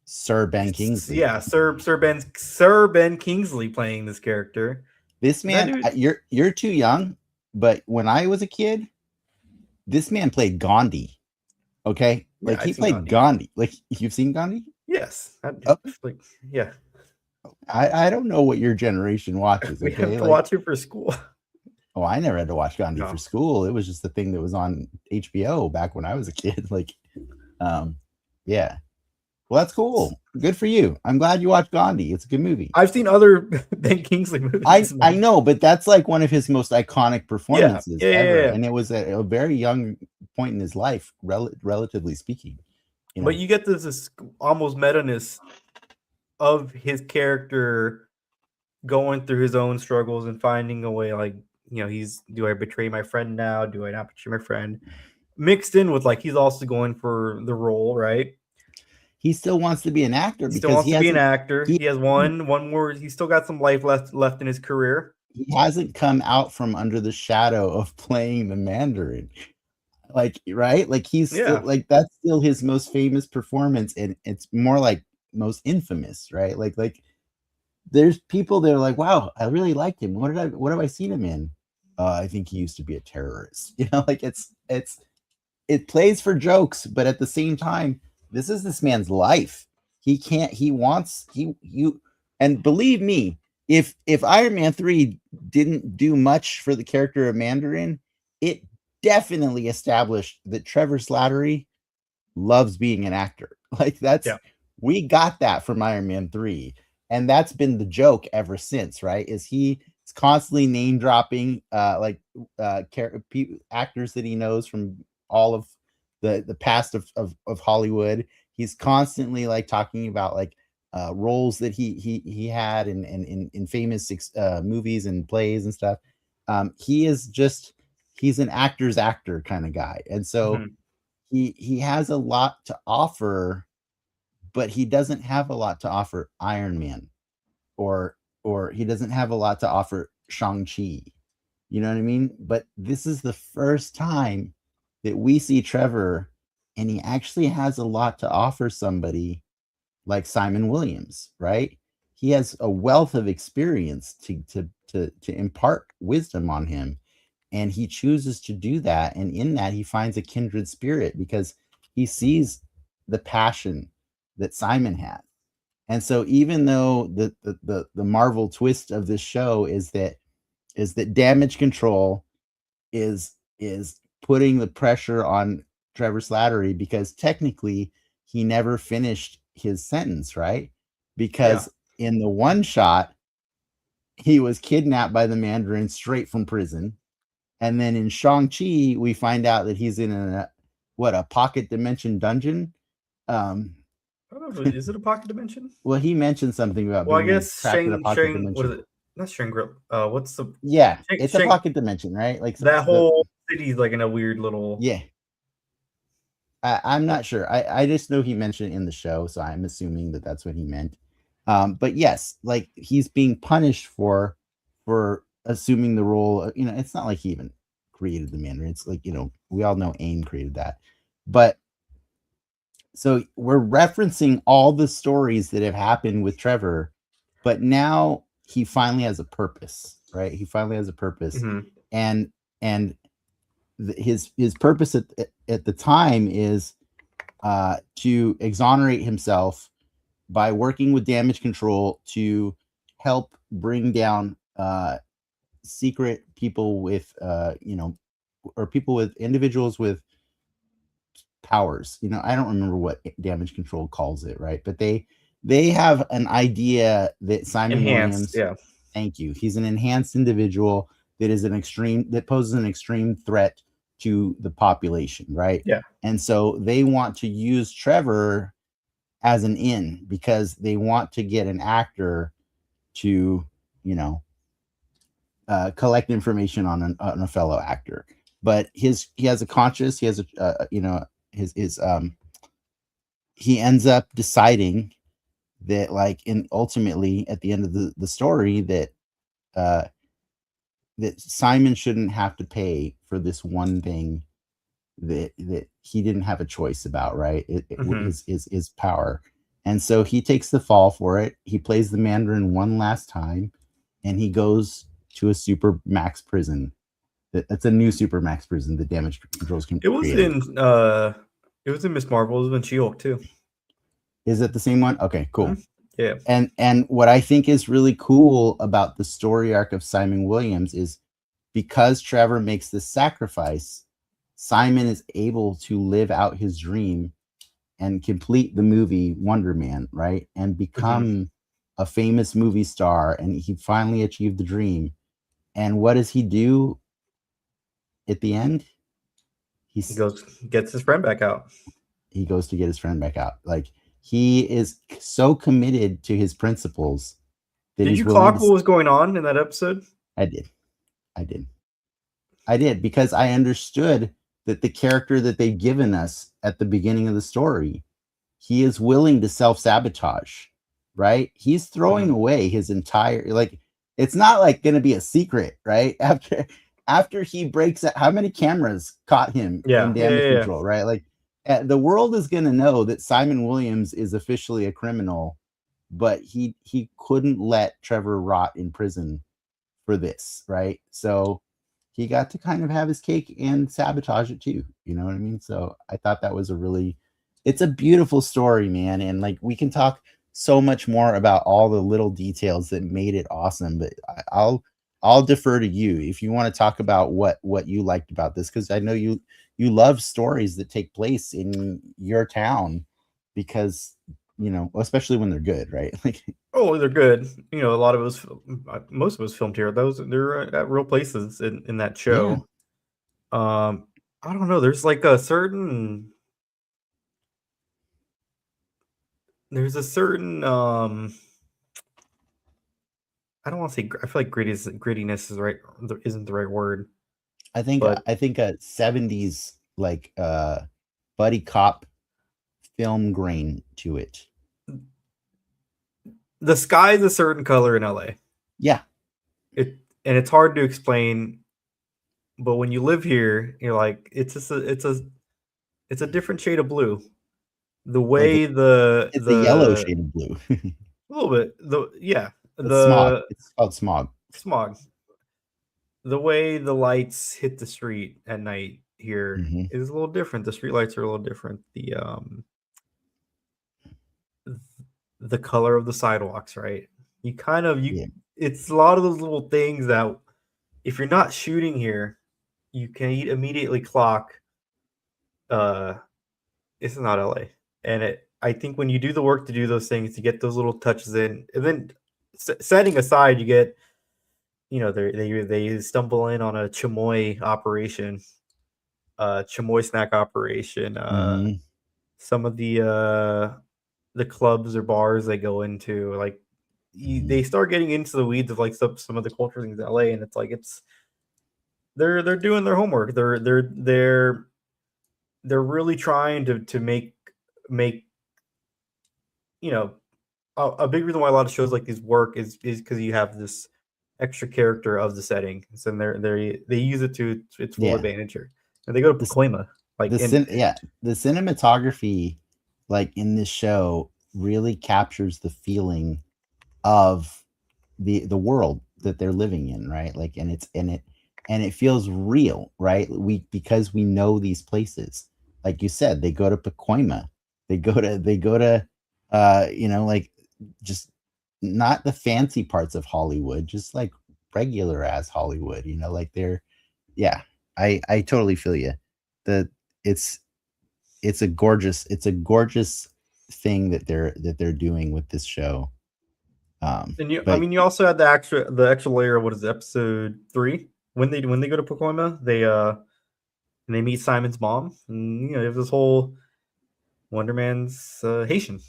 B: Sir Ben Kingsley.
A: yeah, Sir Ben Kingsley playing this character.
B: This
A: That
B: man,
A: dude,
B: you're too young, but when I was a kid, this man played Gandhi. Okay?
A: yeah,
B: Like,
A: I've
B: he
A: seen
B: played
A: Gandhi.
B: Gandhi. Like, you've seen Gandhi?
A: Yes,
B: Oh,
A: like yeah,
B: I don't know what your generation watches,
A: we have
B: okay?
A: to
B: Like,
A: watch it for school.
B: oh, I never had to watch Gandhi for
A: No,
B: school. It was just the thing that was on HBO back when I was a kid. Like, um, yeah. Well, that's cool. Good for you. I'm glad you watched Gandhi. It's a good movie.
A: I've seen other Ben Kingsley movies,
B: I
A: man.
B: know, but that's like one of his most iconic
A: Yeah,
B: performances
A: yeah, yeah,
B: ever,
A: yeah.
B: and it was at a very young point in his life, relatively speaking. You
A: But
B: know,
A: you get this almost meta-ness of his character going through his own struggles and finding a way. Like, he's, do I betray my friend now? Do I not betray my friend? Mixed in with, like, he's also going for the role, right?
B: he still wants to be an actor
A: He still
B: because
A: wants to be an actor.
B: he
A: He has one more. He's still got some life left in his career.
B: he hasn't come out from under the shadow of playing the Mandarin. Like, right? Like, he's still
A: Yeah,
B: like, that's still his most famous performance, and it's more like most infamous, right? Like there's people that are like, wow, I really liked him. What have I seen him in? I think he used to be a terrorist. Like, it plays for jokes, but at the same time, this is this man's life. He can't, he wants, he, you, and believe me, if Iron Man 3 didn't do much for the character of Mandarin, it definitely established that Trevor Slattery loves being an actor. Like,
A: yeah.
B: we got that from Iron Man 3. And that's been the joke ever since, right? Is he's constantly name dropping actors that he knows from all of the past of Hollywood. He's constantly like talking about like roles that he had in famous movies and plays and stuff. He's an actor's actor kind of guy. And so
A: Mhm.
B: he has a lot to offer, but he doesn't have a lot to offer Iron Man, or he doesn't have a lot to offer Shang-Chi. You know what I mean? But this is the first time that we see Trevor, and he actually has a lot to offer somebody like Simon Williams, right? he has a wealth of experience to impart wisdom on him, and he chooses to do that, and in that he finds a kindred spirit because he sees the passion that Simon has. And so even though the Marvel twist of this show is that damage control is putting the pressure on Trevor Slattery because technically he never finished his sentence, right?
A: Yeah.
B: Because in the one shot, he was kidnapped by the Mandarin straight from prison. And then in Shang-Chi, we find out that he's in a pocket dimension dungeon.
A: I don't know. Is it a pocket dimension?
B: Well, he mentioned something about
A: Well, I
B: being
A: guess
B: trapped in a pocket
A: What
B: dimension.
A: is it? Not Shangri. What's the
B: Yeah, it's a
A: Shang?
B: pocket dimension, right? Like
A: That
B: the
A: whole city's like in a weird little.
B: yeah. I'm not sure. I just know he mentioned it in the show, so I'm assuming that that's what he meant. But yes, like he's being punished for assuming the role. It's not like he even created the Mandarin. It's like we all know AIM created that, but so we're referencing all the stories that have happened with Trevor, but now he finally has a purpose, right? He finally has a purpose,
A: Mhm.
B: and his purpose at the time is to exonerate himself by working with damage control to help bring down secret people with or people with individuals with powers. I don't remember what damage control calls it, right? But they have an idea that Simon
A: Enhanced,
B: Williams,
A: yeah.
B: thank you, he's an enhanced individual that poses an extreme threat to the population, right?
A: Yeah.
B: And so they want to use Trevor as an in because they want to get an actor to collect information on a fellow actor. But he has a conscience. He has his he ends up deciding that ultimately at the end of the story uh that Simon shouldn't have to pay for this one thing that he didn't have a choice about, right?
A: Mhm.
B: His power. And so he takes the fall for it. He plays the Mandarin one last time, and he goes to a super max prison. That's a new super max prison that damage controls can
A: It was
B: created.
A: in Miss Marvel. It was in She-Hulk too.
B: Is it the same one? Okay, cool.
A: Mhm. Yeah.
B: And what I think is really cool about the story arc of Simon Williams is because Trevor makes this sacrifice, Simon is able to live out his dream and complete the movie Wonder Man, right? And
A: Mhm.
B: become a famous movie star. And he finally achieved the dream. And what does he do at the end?
A: He
B: He's
A: goes, gets his friend back out.
B: he goes to get his friend back out. Like he is so committed to his principles that
A: Did
B: he's
A: you
B: willing
A: clock
B: to.
A: what was going on in that episode?
B: I did. I did. I did because I understood that the character that they've given us at the beginning of the story, he is willing to self-sabotage, right? He's throwing
A: Mhm.
B: away his entire it's not like going to be a secret, right? After he breaks out, how many cameras caught him in
A: Yeah. Yeah.
B: damage
A: Yeah. Yeah.
B: control, right? The world is going to know that Simon Williams is officially a criminal, but he couldn't let Trevor rot in prison for this, right? So he got to kind of have his cake and sabotage it too. You know what I mean? So I thought that was it's a beautiful story, man. And we can talk so much more about all the little details that made it awesome, but I'll defer to you if you want to talk about what you liked about this, because I know you love stories that take place in your town because especially when they're good, right?
A: Oh, they're good. A lot of us, most of us filmed here. They're at real places in that
B: Yeah,
A: show. I don't know. There's a certain I don't want to say. I feel like grittiness is right. Isn't the right word, but
B: I think a 70s buddy cop film grain to it.
A: the sky's a certain color in LA.
B: Yeah,
A: It and it's hard to explain, but when you live here, you're like it's a different shade of blue. The
B: like
A: way
B: it's a yellow shade of blue.
A: A little bit.
B: It's smog.
A: The
B: It's called smog.
A: smog. The way the lights hit the street at night here
B: Hmm.
A: is a little different. The street lights are a little different. The color of the sidewalks, right? You kind of you
B: Yeah.
A: it's a lot of those little things that if you're not shooting here, you can immediately clock uh it's not LA. And I think when you do the work to do those things, to get those little touches in, and then setting aside, you get, they stumble in on a chamoy operation, chamoy snack operation.
B: Hmm.
A: Some of the clubs or bars they go into, like they
B: Hmm.
A: start getting into the weeds of like some of the culture things in LA, and it's like they're doing their homework. They're really trying to make you know a big reason why a lot of shows like these work is because you have this extra character of the setting, so they use it to its full
B: Yeah.
A: advantage here. And they go to
B: The
A: Pacoima, like in
B: yeah, the cinematography like in this show really captures the feeling of the world that they're living in, right? Like, and it feels real, right? Because we know these places. Like you said, they go to Pacoima, they go to like just not the fancy parts of Hollywood, just like regular ass Hollywood, like they're yeah, I totally feel you. The it's it's a gorgeous thing that they're doing with this show.
A: and you I
B: But
A: mean you also had the extra layer of what is it, episode 3, when they go to Pacoima, and they meet Simon's mom, and you have this whole Wonder Man's Haitian,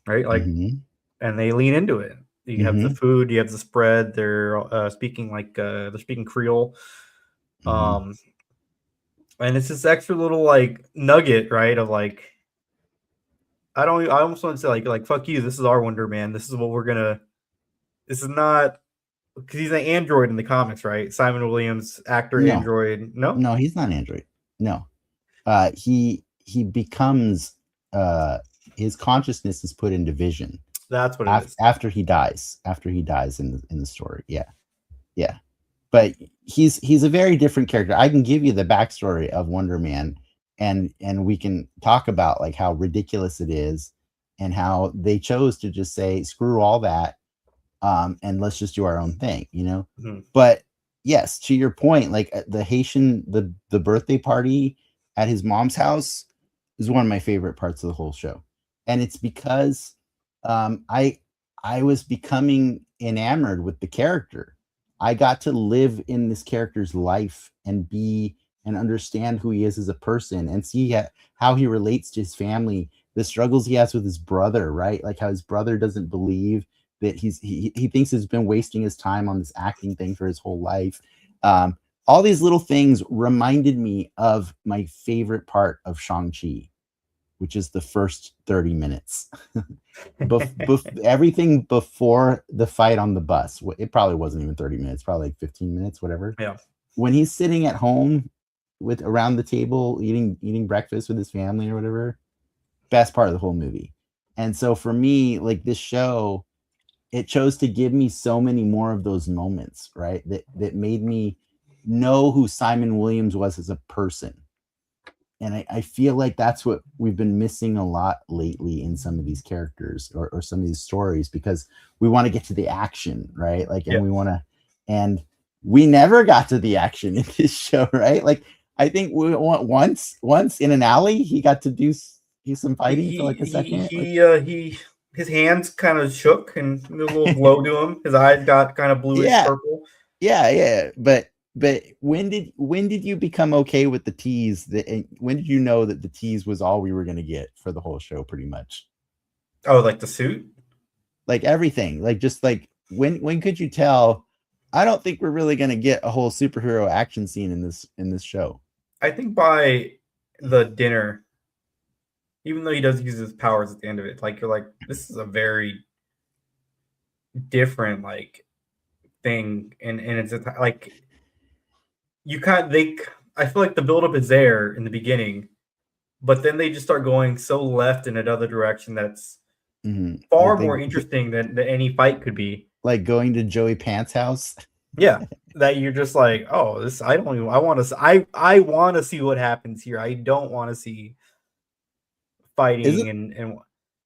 A: right? Like,
B: mhm,
A: and they lean into it. You have the
B: mhm,
A: food, you have the spread. They're speaking Creole,
B: mhm.
A: um, and it's this extra little like nugget, right? Of like, I almost want to say like fuck you. This is our Wonder Man. This is what we're gonna. This is not because he's an android in the comics, right? Simon Williams, actor,
B: No,
A: android. No,
B: no, he's not Android. No, he becomes uh his consciousness is put into vision
A: that's what it is.
B: after he dies in the story. Yeah, yeah. But he's a very different character. I can give you the backstory of Wonder Man, and we can talk about like how ridiculous it is, and how they chose to just say screw all that, and let's just do our own thing.
A: Mhm.
B: But yes, to your point, like the birthday party at his mom's house is one of my favorite parts of the whole show, and it's because um, I I was becoming enamored with the character. I got to live in this character's life and be and understand who he is as a person, and see how he relates to his family, the struggles he has with his brother, right? Like how his brother doesn't believe that he thinks he's been wasting his time on this acting thing for his whole life. Um, all these little things reminded me of my favorite part of Shang-Chi, which is the first 30 minutes. Everything before the fight on the bus, it probably wasn't even 30 minutes, probably like 15 minutes, whatever.
A: Yeah.
B: When he's sitting at home with around the table eating breakfast with his family or whatever, best part of the whole movie. And so for me, like this show, it chose to give me so many more of those moments, right? That made me know who Simon Williams was as a person. And I feel like that's what we've been missing a lot lately in some of these characters, or some of these stories, because we want to get to the action, right? Like,
A: Yeah.
B: and we never got to the action in this show, right? Like, I think once in an alley, he got to do some
A: He
B: fighting for
A: he
B: like a
A: he
B: second. Like,
A: he he his hands kind of shook and a little glow to him. His eyes got kind of bluish
B: yeah,
A: purple.
B: yeah. But when did you become okay with the tease? And when did you know that the tease was all we were going to get for the whole show, pretty much?
A: Oh, like the suit?
B: Like everything, like just like when could you tell? I don't think we're really going to get a whole superhero action scene in this show.
A: I think by the dinner, even though he does use his powers at the end of it, like you're like, this is a very different like thing, and it's like you kind they. I feel like the buildup is there in the beginning, but then they just start going so left in another direction that's far
B: Like
A: more interesting than any fight could be.
B: like going to Joey Pants' house.
A: Yeah, that you're just like, oh, this I don't even. I want to. I want to see what happens here. I don't want to see
B: Isn't
A: fighting and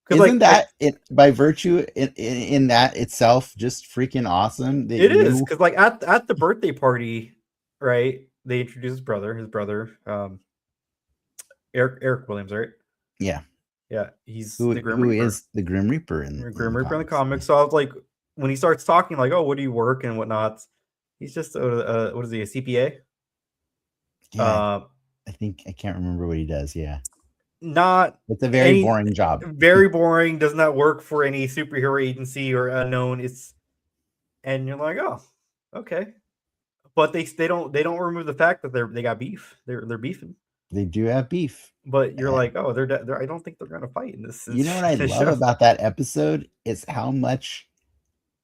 A: because
B: isn't
A: like
B: that it by virtue in that itself just freaking awesome that
A: it is
B: you
A: because like at the birthday party, right? They introduce his brother, Eric Williams, right?
B: yeah,
A: Yeah, he's the Grim
B: who
A: Reaper.
B: is the Grim Reaper in
A: Grim
B: the
A: Reaper in the
B: comics.
A: comics. So I was like, when he starts talking, like, "Oh, what do you work and whatnot?" He's just what is he, a CPA?
B: Yeah,
A: Uh,
B: I think I can't remember what he does. Yeah,
A: not
B: it's a very
A: any
B: boring job.
A: very boring. Does not work for any superhero agency or unknown. It's and you're like, oh, okay, but they don't remove the fact that they got beef. They're beefing,
B: They do have beef.
A: but you're like, oh, they're I don't think they're gonna fight in
B: You know what I
A: this
B: love
A: show.
B: about that episode is how much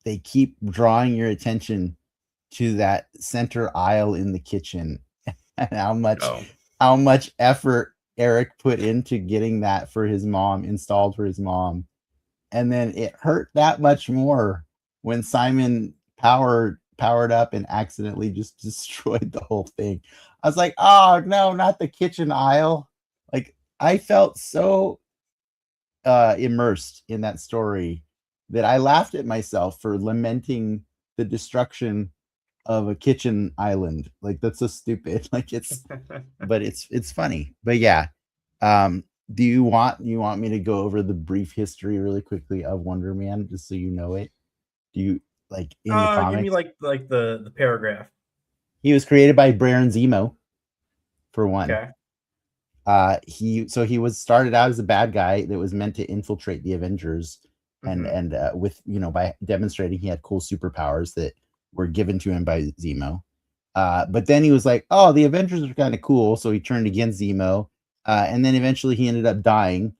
B: they keep drawing your attention to that center aisle in the kitchen and
A: Oh,
B: how much effort Eric put into getting that for his mom installed for his mom. And then it hurt that much more when Simon powered up and accidentally just destroyed the whole thing. I was like, oh no, not the kitchen aisle. Like I felt so immersed in that story that I laughed at myself for lamenting the destruction of a kitchen island. Like that's so stupid. Like but it's funny. But yeah. Do you want me to go over the brief history really quickly of Wonder Man just so you know it? Do you like in the
A: give me
B: comics?
A: like the paragraph.
B: He was created by Baron Zemo for one.
A: Okay.
B: He was started out as a bad guy that was meant to infiltrate the Avengers
A: Hmm.
B: and with by demonstrating he had cool superpowers that were given to him by Zemo. But then he was like, oh, the Avengers are kind of cool, so he turned against Zemo, and then eventually he ended up dying,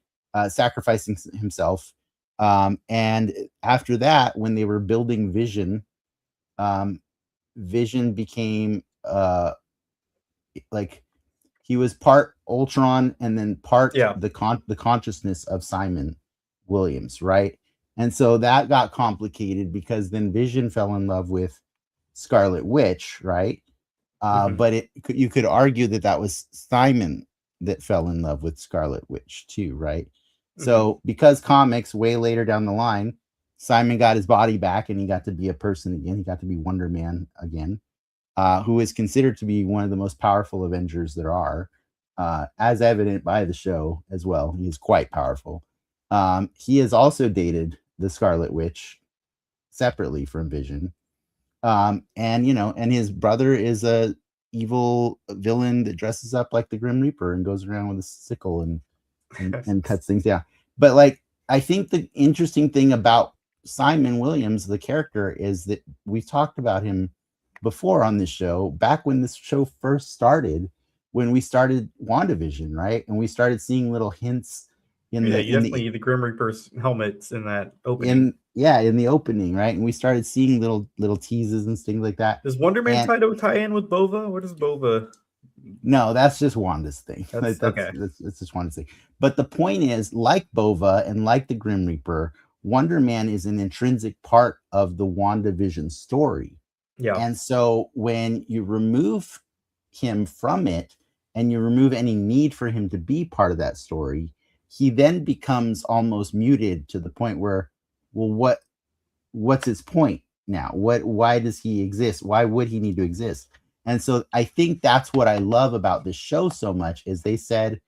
B: sacrificing himself. And after that, when they were building Vision, um, Vision became like he was part Ultron and then part
A: Yeah.
B: the consciousness of Simon Williams, right? And so that got complicated because then Vision fell in love with Scarlet Witch, right?
A: Hmm.
B: But you could argue that that was Simon that fell in love with Scarlet Witch too, right?
A: Hmm.
B: So because comics way later down the line, Simon got his body back and he got to be a person again. He got to be Wonder Man again, who is considered to be one of the most powerful Avengers there are, as evident by the show as well. He is quite powerful. He has also dated the Scarlet Witch separately from Vision, and and his brother is a evil villain that dresses up like the Grim Reaper and goes around with a sickle and cuts things down. But like, I think the interesting thing about Simon Williams, the character, is that we've talked about him before on this show, back when this show first started, when we started WandaVision, right? And we started seeing little hints in
A: Yeah,
B: the
A: you definitely the Grim Reaper's helmets in that opening.
B: in the opening, right? And we started seeing little teases and things like that.
A: Does Wonder Man
B: And
A: tie in with Bova? What is Bova?
B: no, that's just Wanda's thing.
A: That's okay.
B: That's just Wanda's thing. But the point is, like Bova and like the Grim Reaper, Wonder Man is an intrinsic part of the WandaVision story.
A: Yeah.
B: And so when you remove him from it and you remove any need for him to be part of that story, he then becomes almost muted to the point where, well, what's his point now? Why does he exist? Why would he need to exist? And so I think that's what I love about this show so much is they said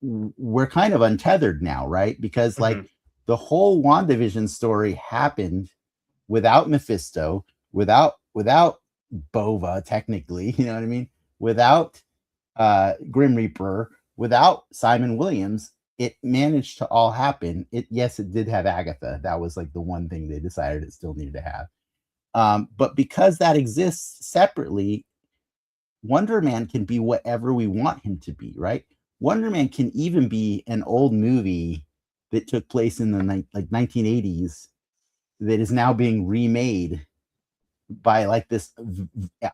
B: we're kind of untethered now, right? Because like
A: Hmm.
B: the whole WandaVision story happened without Mephisto, without Bova, technically, you know what I mean? Without Grim Reaper, without Simon Williams, it managed to all happen. Yes, it did have Agatha. That was like the one thing they decided it still needed to have. But because that exists separately, Wonder Man can be whatever we want him to be, right? Wonder Man can even be an old movie that took place in the 1980s that is now being remade by like this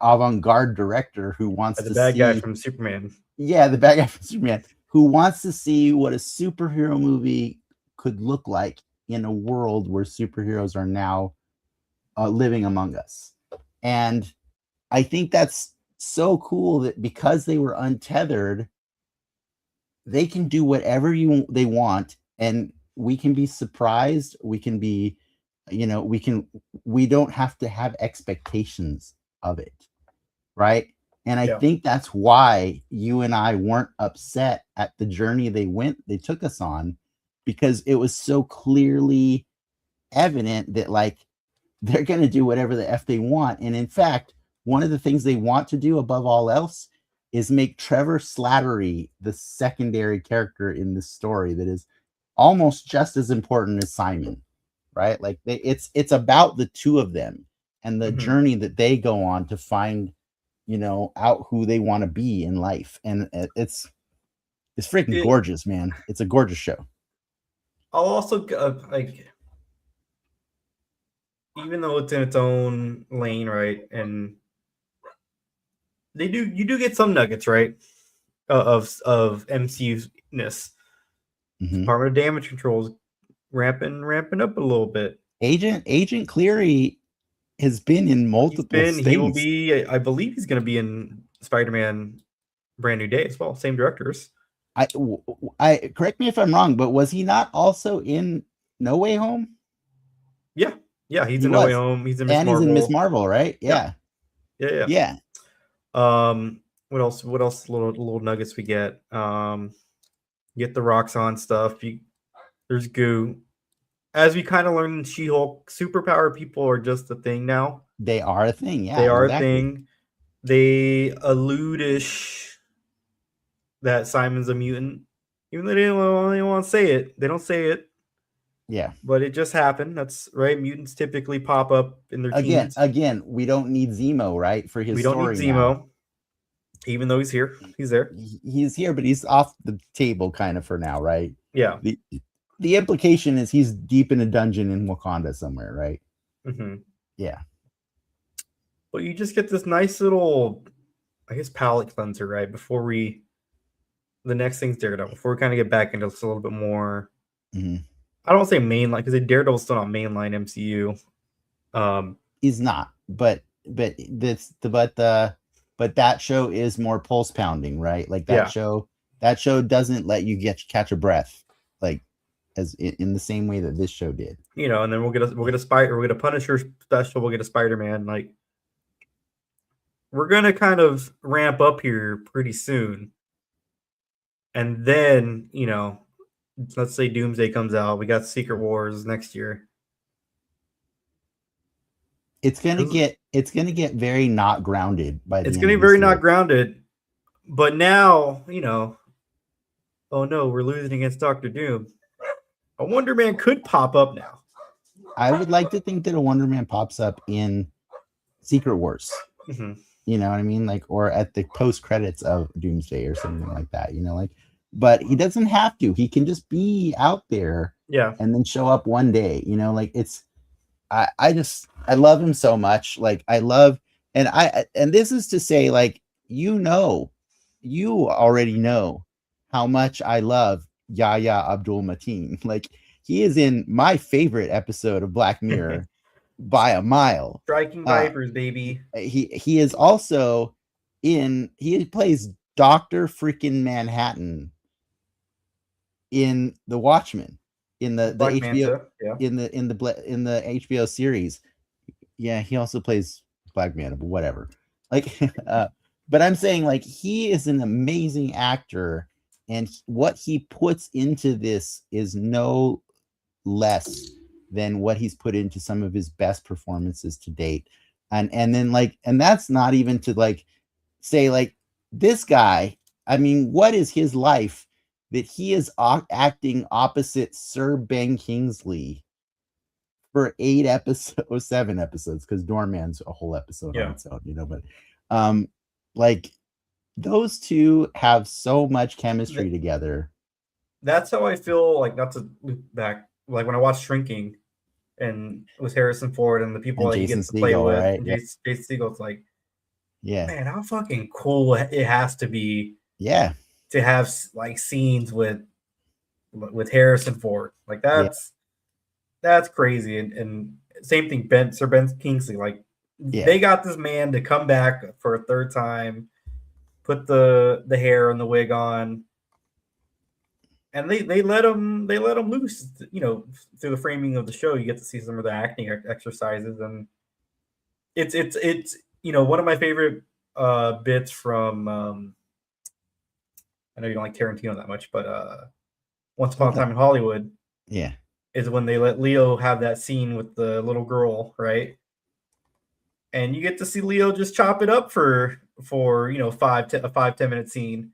B: avant-garde director who wants
A: The
B: to
A: bad guy
B: see
A: from Superman.
B: the bad guy from Superman who wants to see what a superhero movie could look like in a world where superheroes are now living among us. And I think that's so cool that because they were untethered, they can do whatever they want, and we can be surprised. We can be, we don't have to have expectations of it, right? And I think that's why you and I weren't upset at the journey they took us on, because it was so clearly evident that like they're going to do whatever the F they want. And in fact, one of the things they want to do above all else is make Trevor Slattery the secondary character in this story that is almost just as important as Simon, right? Like it's about the two of them and the journey that they go on to find, out who they want to be in life. And it's freaking gorgeous, man. It's a gorgeous show.
A: I'll also like, even though it's in its own lane, right? And you do get some nuggets, right? Of MCU-ness. Department of Damage Control is ramping up a little bit.
B: Agent Cleary has been in multiple things.
A: He will be, I believe he's going to be in Spider-Man Brand New Day as well. Same directors.
B: I correct me if I'm wrong, but was he not also in No Way Home?
A: Yeah, he's in No Way Home. He's in Miss Marvel.
B: He's in Miss Marvel, right? Yeah.
A: What else? Little nuggets we get. Get the Roxxon stuff. There's Goo. As we kind of learned in She-Hulk, superpower people are just a thing now.
B: They are a thing. Yeah,
A: they are a thing. They allude-ish that Simon's a mutant, even though they don't want to say it. They don't say it.
B: Yeah,
A: but it just happened. That's right. Mutants typically pop up in their teens.
B: Again, we don't need Zemo, right? For his story. We don't need Zemo, now.
A: Even though he's here. He's there.
B: He's here, but he's off the table kind of for now, right?
A: Yeah.
B: The implication is he's deep in a dungeon in Wakanda somewhere, right? Yeah.
A: But you just get this nice little, I guess, palate cleanser, right? Before the next thing's Daredevil. Before we kind of get back into this a little bit more. I don't say mainline, because Daredevil's still not mainline MCU.
B: He's not, but that show is more pulse pounding, right? Like that show doesn't let you catch a breath, like as in the same way that this show did.
A: And then we'll get a Punisher special. We'll get a Spider-Man. Like, we're gonna kind of ramp up here pretty soon, and then let's say Doomsday comes out. We got Secret Wars next year.
B: It's gonna get very not grounded by the.
A: It's gonna be very not grounded, but now oh no, we're losing against Dr. Doom. A Wonder Man could pop up now.
B: I would like to think that a Wonder Man pops up in Secret Wars. You know what I mean? Like, or at the post credits of Doomsday or something like that. But he doesn't have to. He can just be out there.
A: Yeah.
B: And then show up one day. Like it's. I love him so much. Like I love, and this is to say, like, you already know how much I love Yahya Abdul-Mateen. Like, he is in my favorite episode of Black Mirror by a mile.
A: Striking Vipers, baby.
B: He is also he plays Dr. freaking Manhattan in The Watchmen. In the HBO, in the HBO series, he also plays Black Manta, but whatever. Like, but I'm saying, like, he is an amazing actor, and what he puts into this is no less than what he's put into some of his best performances to date. And then like, and that's not even to like say like this guy. I mean, what is his life? That he is acting opposite Sir Ben Kingsley for 7 episodes, because Doorman's a whole episode on its own, but like those two have so much chemistry together.
A: That's how I feel, like, not to loop back, like when I watched Shrinking and with Harrison Ford and the people that he gets to play with, right? Jason Segel, it's like, man, how fucking cool it has to be.
B: Yeah.
A: To have like scenes with Harrison Ford, like that's that's crazy. And same thing, Sir Ben Kingsley. Like
B: Yeah.
A: they got this man to come back for a third time, put the hair and the wig on, and they let him loose. Through the framing of the show, you get to see some of the acting exercises, and it's one of my favorite bits from. I know you don't like Tarantino that much, but Once Upon
B: What's
A: a Time
B: that?
A: in Hollywood
B: Yeah.
A: is when they let Leo have that scene with the little girl, right? And you get to see Leo just chop it up for a 5-10 minute scene,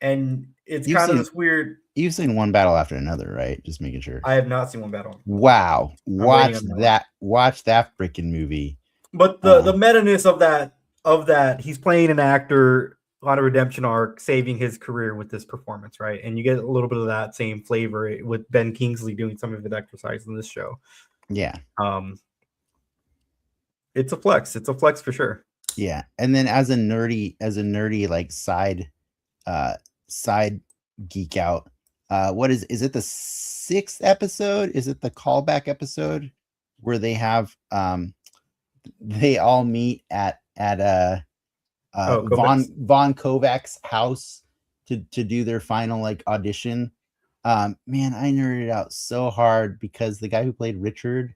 A: and it's
B: You've
A: kind of
B: seen
A: this weird.
B: you've seen one battle after another, right? Just making sure.
A: I have not seen one battle.
B: Wow.
A: I'm waiting
B: Watch
A: on that one.
B: that. Watch that freaking movie.
A: But the
B: Uh,
A: meta-ness of that he's playing an actor on a redemption arc, saving his career with this performance, right? And you get a little bit of that same flavor with Ben Kingsley doing some of his exercise in this show.
B: yeah.
A: Um, it's a flex. It's a flex for sure.
B: Yeah. And then as a nerdy like side geek out, what is it the 6th episode? Is it the callback episode where they all meet at
A: Kovacs.
B: Von Kovac's house to do their final like audition? Man, I nerded out so hard because the guy who played Richard,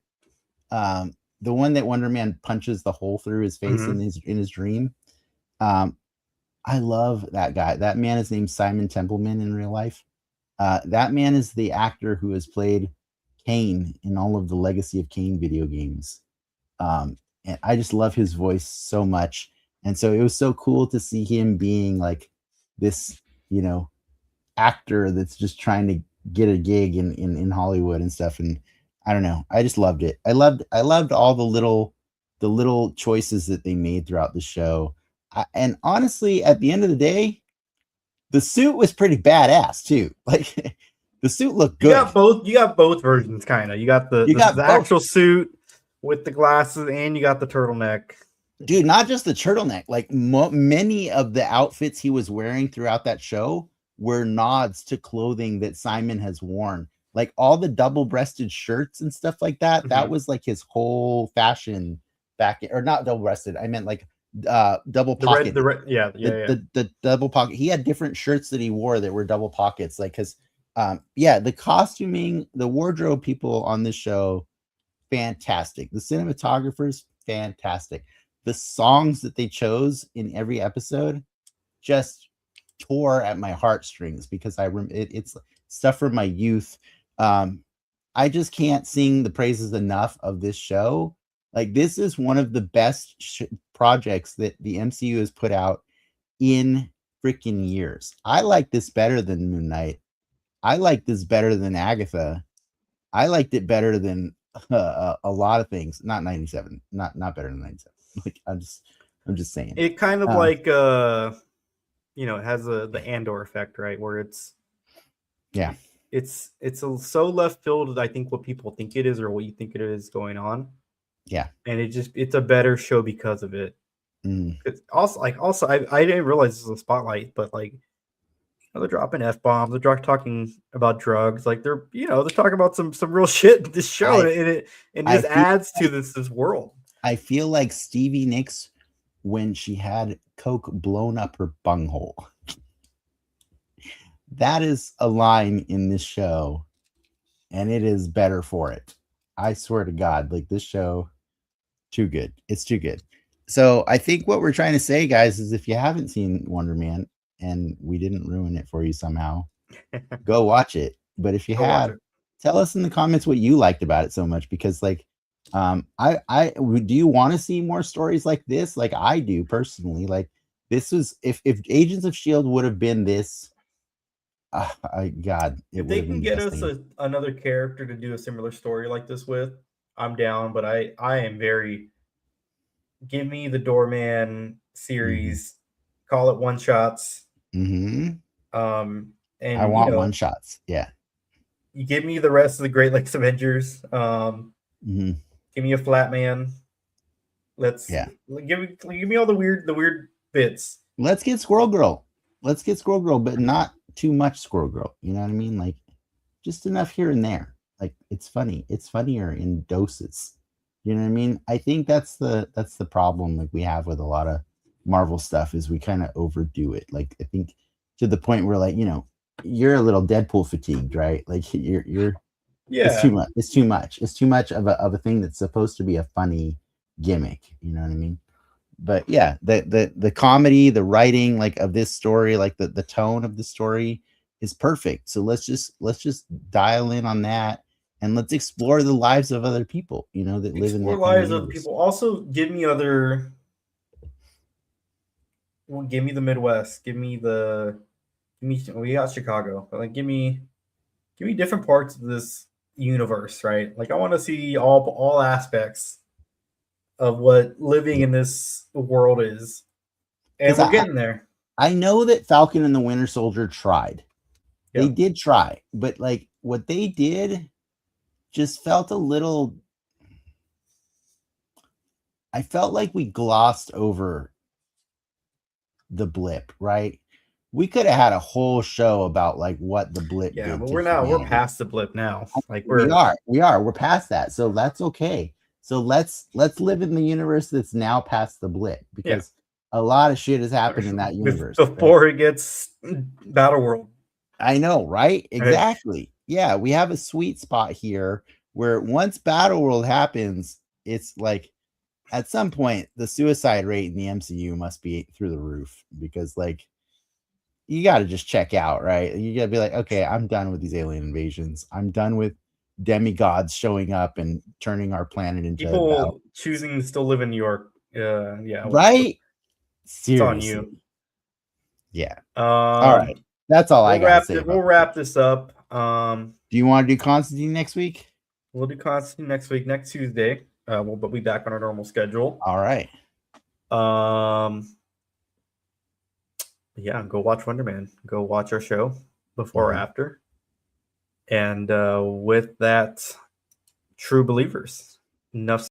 B: the one that Wonder Man punches the hole through his face
A: Mm-hmm.
B: in his dream, I love that guy. That man is named Simon Templeman in real life. That man is the actor who has played Kane in all of the Legacy of Kane video games. And I just love his voice so much. And so it was so cool to see him being like this, actor that's just trying to get a gig in Hollywood and stuff. And I don't know, I just loved it. I loved all the little choices that they made throughout the show. And honestly, at the end of the day, the suit was pretty badass too. Like the suit looked
A: You
B: good.
A: got both. You got both versions, kind of. You got
B: You got
A: the
B: both.
A: actual suit with the glasses, and you got the turtleneck.
B: Dude, not just the turtleneck. Like many of the outfits he was wearing throughout that show were nods to clothing that Simon has worn. Like all the double-breasted shirts and stuff like that.
A: Mm-hmm.
B: That was like his whole fashion or not double-breasted. I meant like double pocket. The double pocket. He had different shirts that he wore that were double pockets. Like because the costuming, the wardrobe people on this show, fantastic. The cinematographers, fantastic. The songs that they chose in every episode just tore at my heartstrings because it's stuff from my youth. I just can't sing the praises enough of this show. Like this is one of the best projects that the MCU has put out in freaking years. I like this better than Moon Knight. I like this better than Agatha. I liked it better than a lot of things. Not 97. Not better than 97. Like I'm just saying.
A: It kind of like it has the Andor effect, right? Where it's so left field. I think what people think it is or what you think it is going on.
B: Yeah,
A: and it's a better show because of it. It's also I didn't realize this was a spotlight, but like they're dropping F-bombs, they're talking about drugs, like they're talking about some real shit in this show, and it just adds to this world.
B: I feel like Stevie Nicks when she had coke blown up her bunghole. That is a line in this show, and it is better for it. I swear to God, like this show, too good. It's too good. So I think what we're trying to say, guys, is if you haven't seen Wonder Man and we didn't ruin it for you somehow, go watch it. But if you have, tell us in the comments what you liked about it so much, because like I do you want to see more stories like this? Like I do personally. Like this was if Agents of Shield would have been this, God,
A: if they can get us another character to do a similar story like this with, I'm down. But I am very, give me the Doorman series, call it one shots.
B: And
A: and
B: I want one shots. Yeah.
A: You give me the rest of the Great Lakes Avengers. Give me a Flat Man. Give me all the weird bits.
B: Let's get Squirrel Girl. But not too much Squirrel Girl. You know what I mean? Like just enough here and there. Like it's funny. It's funnier in doses. You know what I mean? I think that's the problem like we have with a lot of Marvel stuff is we kind of overdo it. Like I think to the point where like, you're a little Deadpool fatigued, right? Like you're it's too
A: Yeah.
B: much. It's too much. It's too much of a thing that's supposed to be a funny gimmick. You know what I mean? But yeah, the comedy, the writing like of this story, like the tone of the story is perfect. So let's just dial in on that and let's explore the lives of other people, that live in
A: Explore
B: that kind of
A: lives of
B: universe.
A: people. Also, give me other. Well, give me the Midwest. Give me the. Give me. We got Chicago, but like, give me different parts of this universe, right? Like, I want to see all aspects of what living
B: Yeah.
A: in this world is, and
B: Because
A: we're getting there.
B: I know that Falcon and the Winter Soldier tried. They
A: Yeah,
B: did try, but like what they did just felt a little. I felt like we glossed over the blip, right? We could have had a whole show about like what the blip
A: yeah,
B: did
A: but
B: to
A: we're
B: humanity.
A: past the blip now. Like
B: We are, we're past that, so that's okay. So let's live in the universe that's now past the blip
A: yeah,
B: because a lot of shit has happened in that universe, right?
A: before it gets Battle World.
B: I know, right?
A: Right?
B: Exactly. Yeah, we have a sweet spot here where once Battle World happens, it's like at some point the suicide rate in the MCU must be through the roof because like you got to just check out, right? You got to be like, okay, I'm done with these alien invasions. I'm done with demigods showing up and turning our planet into battle.
A: People choosing to still live in New York. Yeah,
B: Right?
A: it's on you.
B: Seriously. Yeah. All right. That's all I got to say
A: We'll
B: about the
A: wrap
B: show.
A: this up.
B: Do you want to do Constantine next week?
A: We'll do Constantine next week, next Tuesday. We'll be back on our normal schedule.
B: All right.
A: Yeah, go watch Wonder Man. Go watch our show before or
B: Mhm.
A: after. And with that, true believers. Enough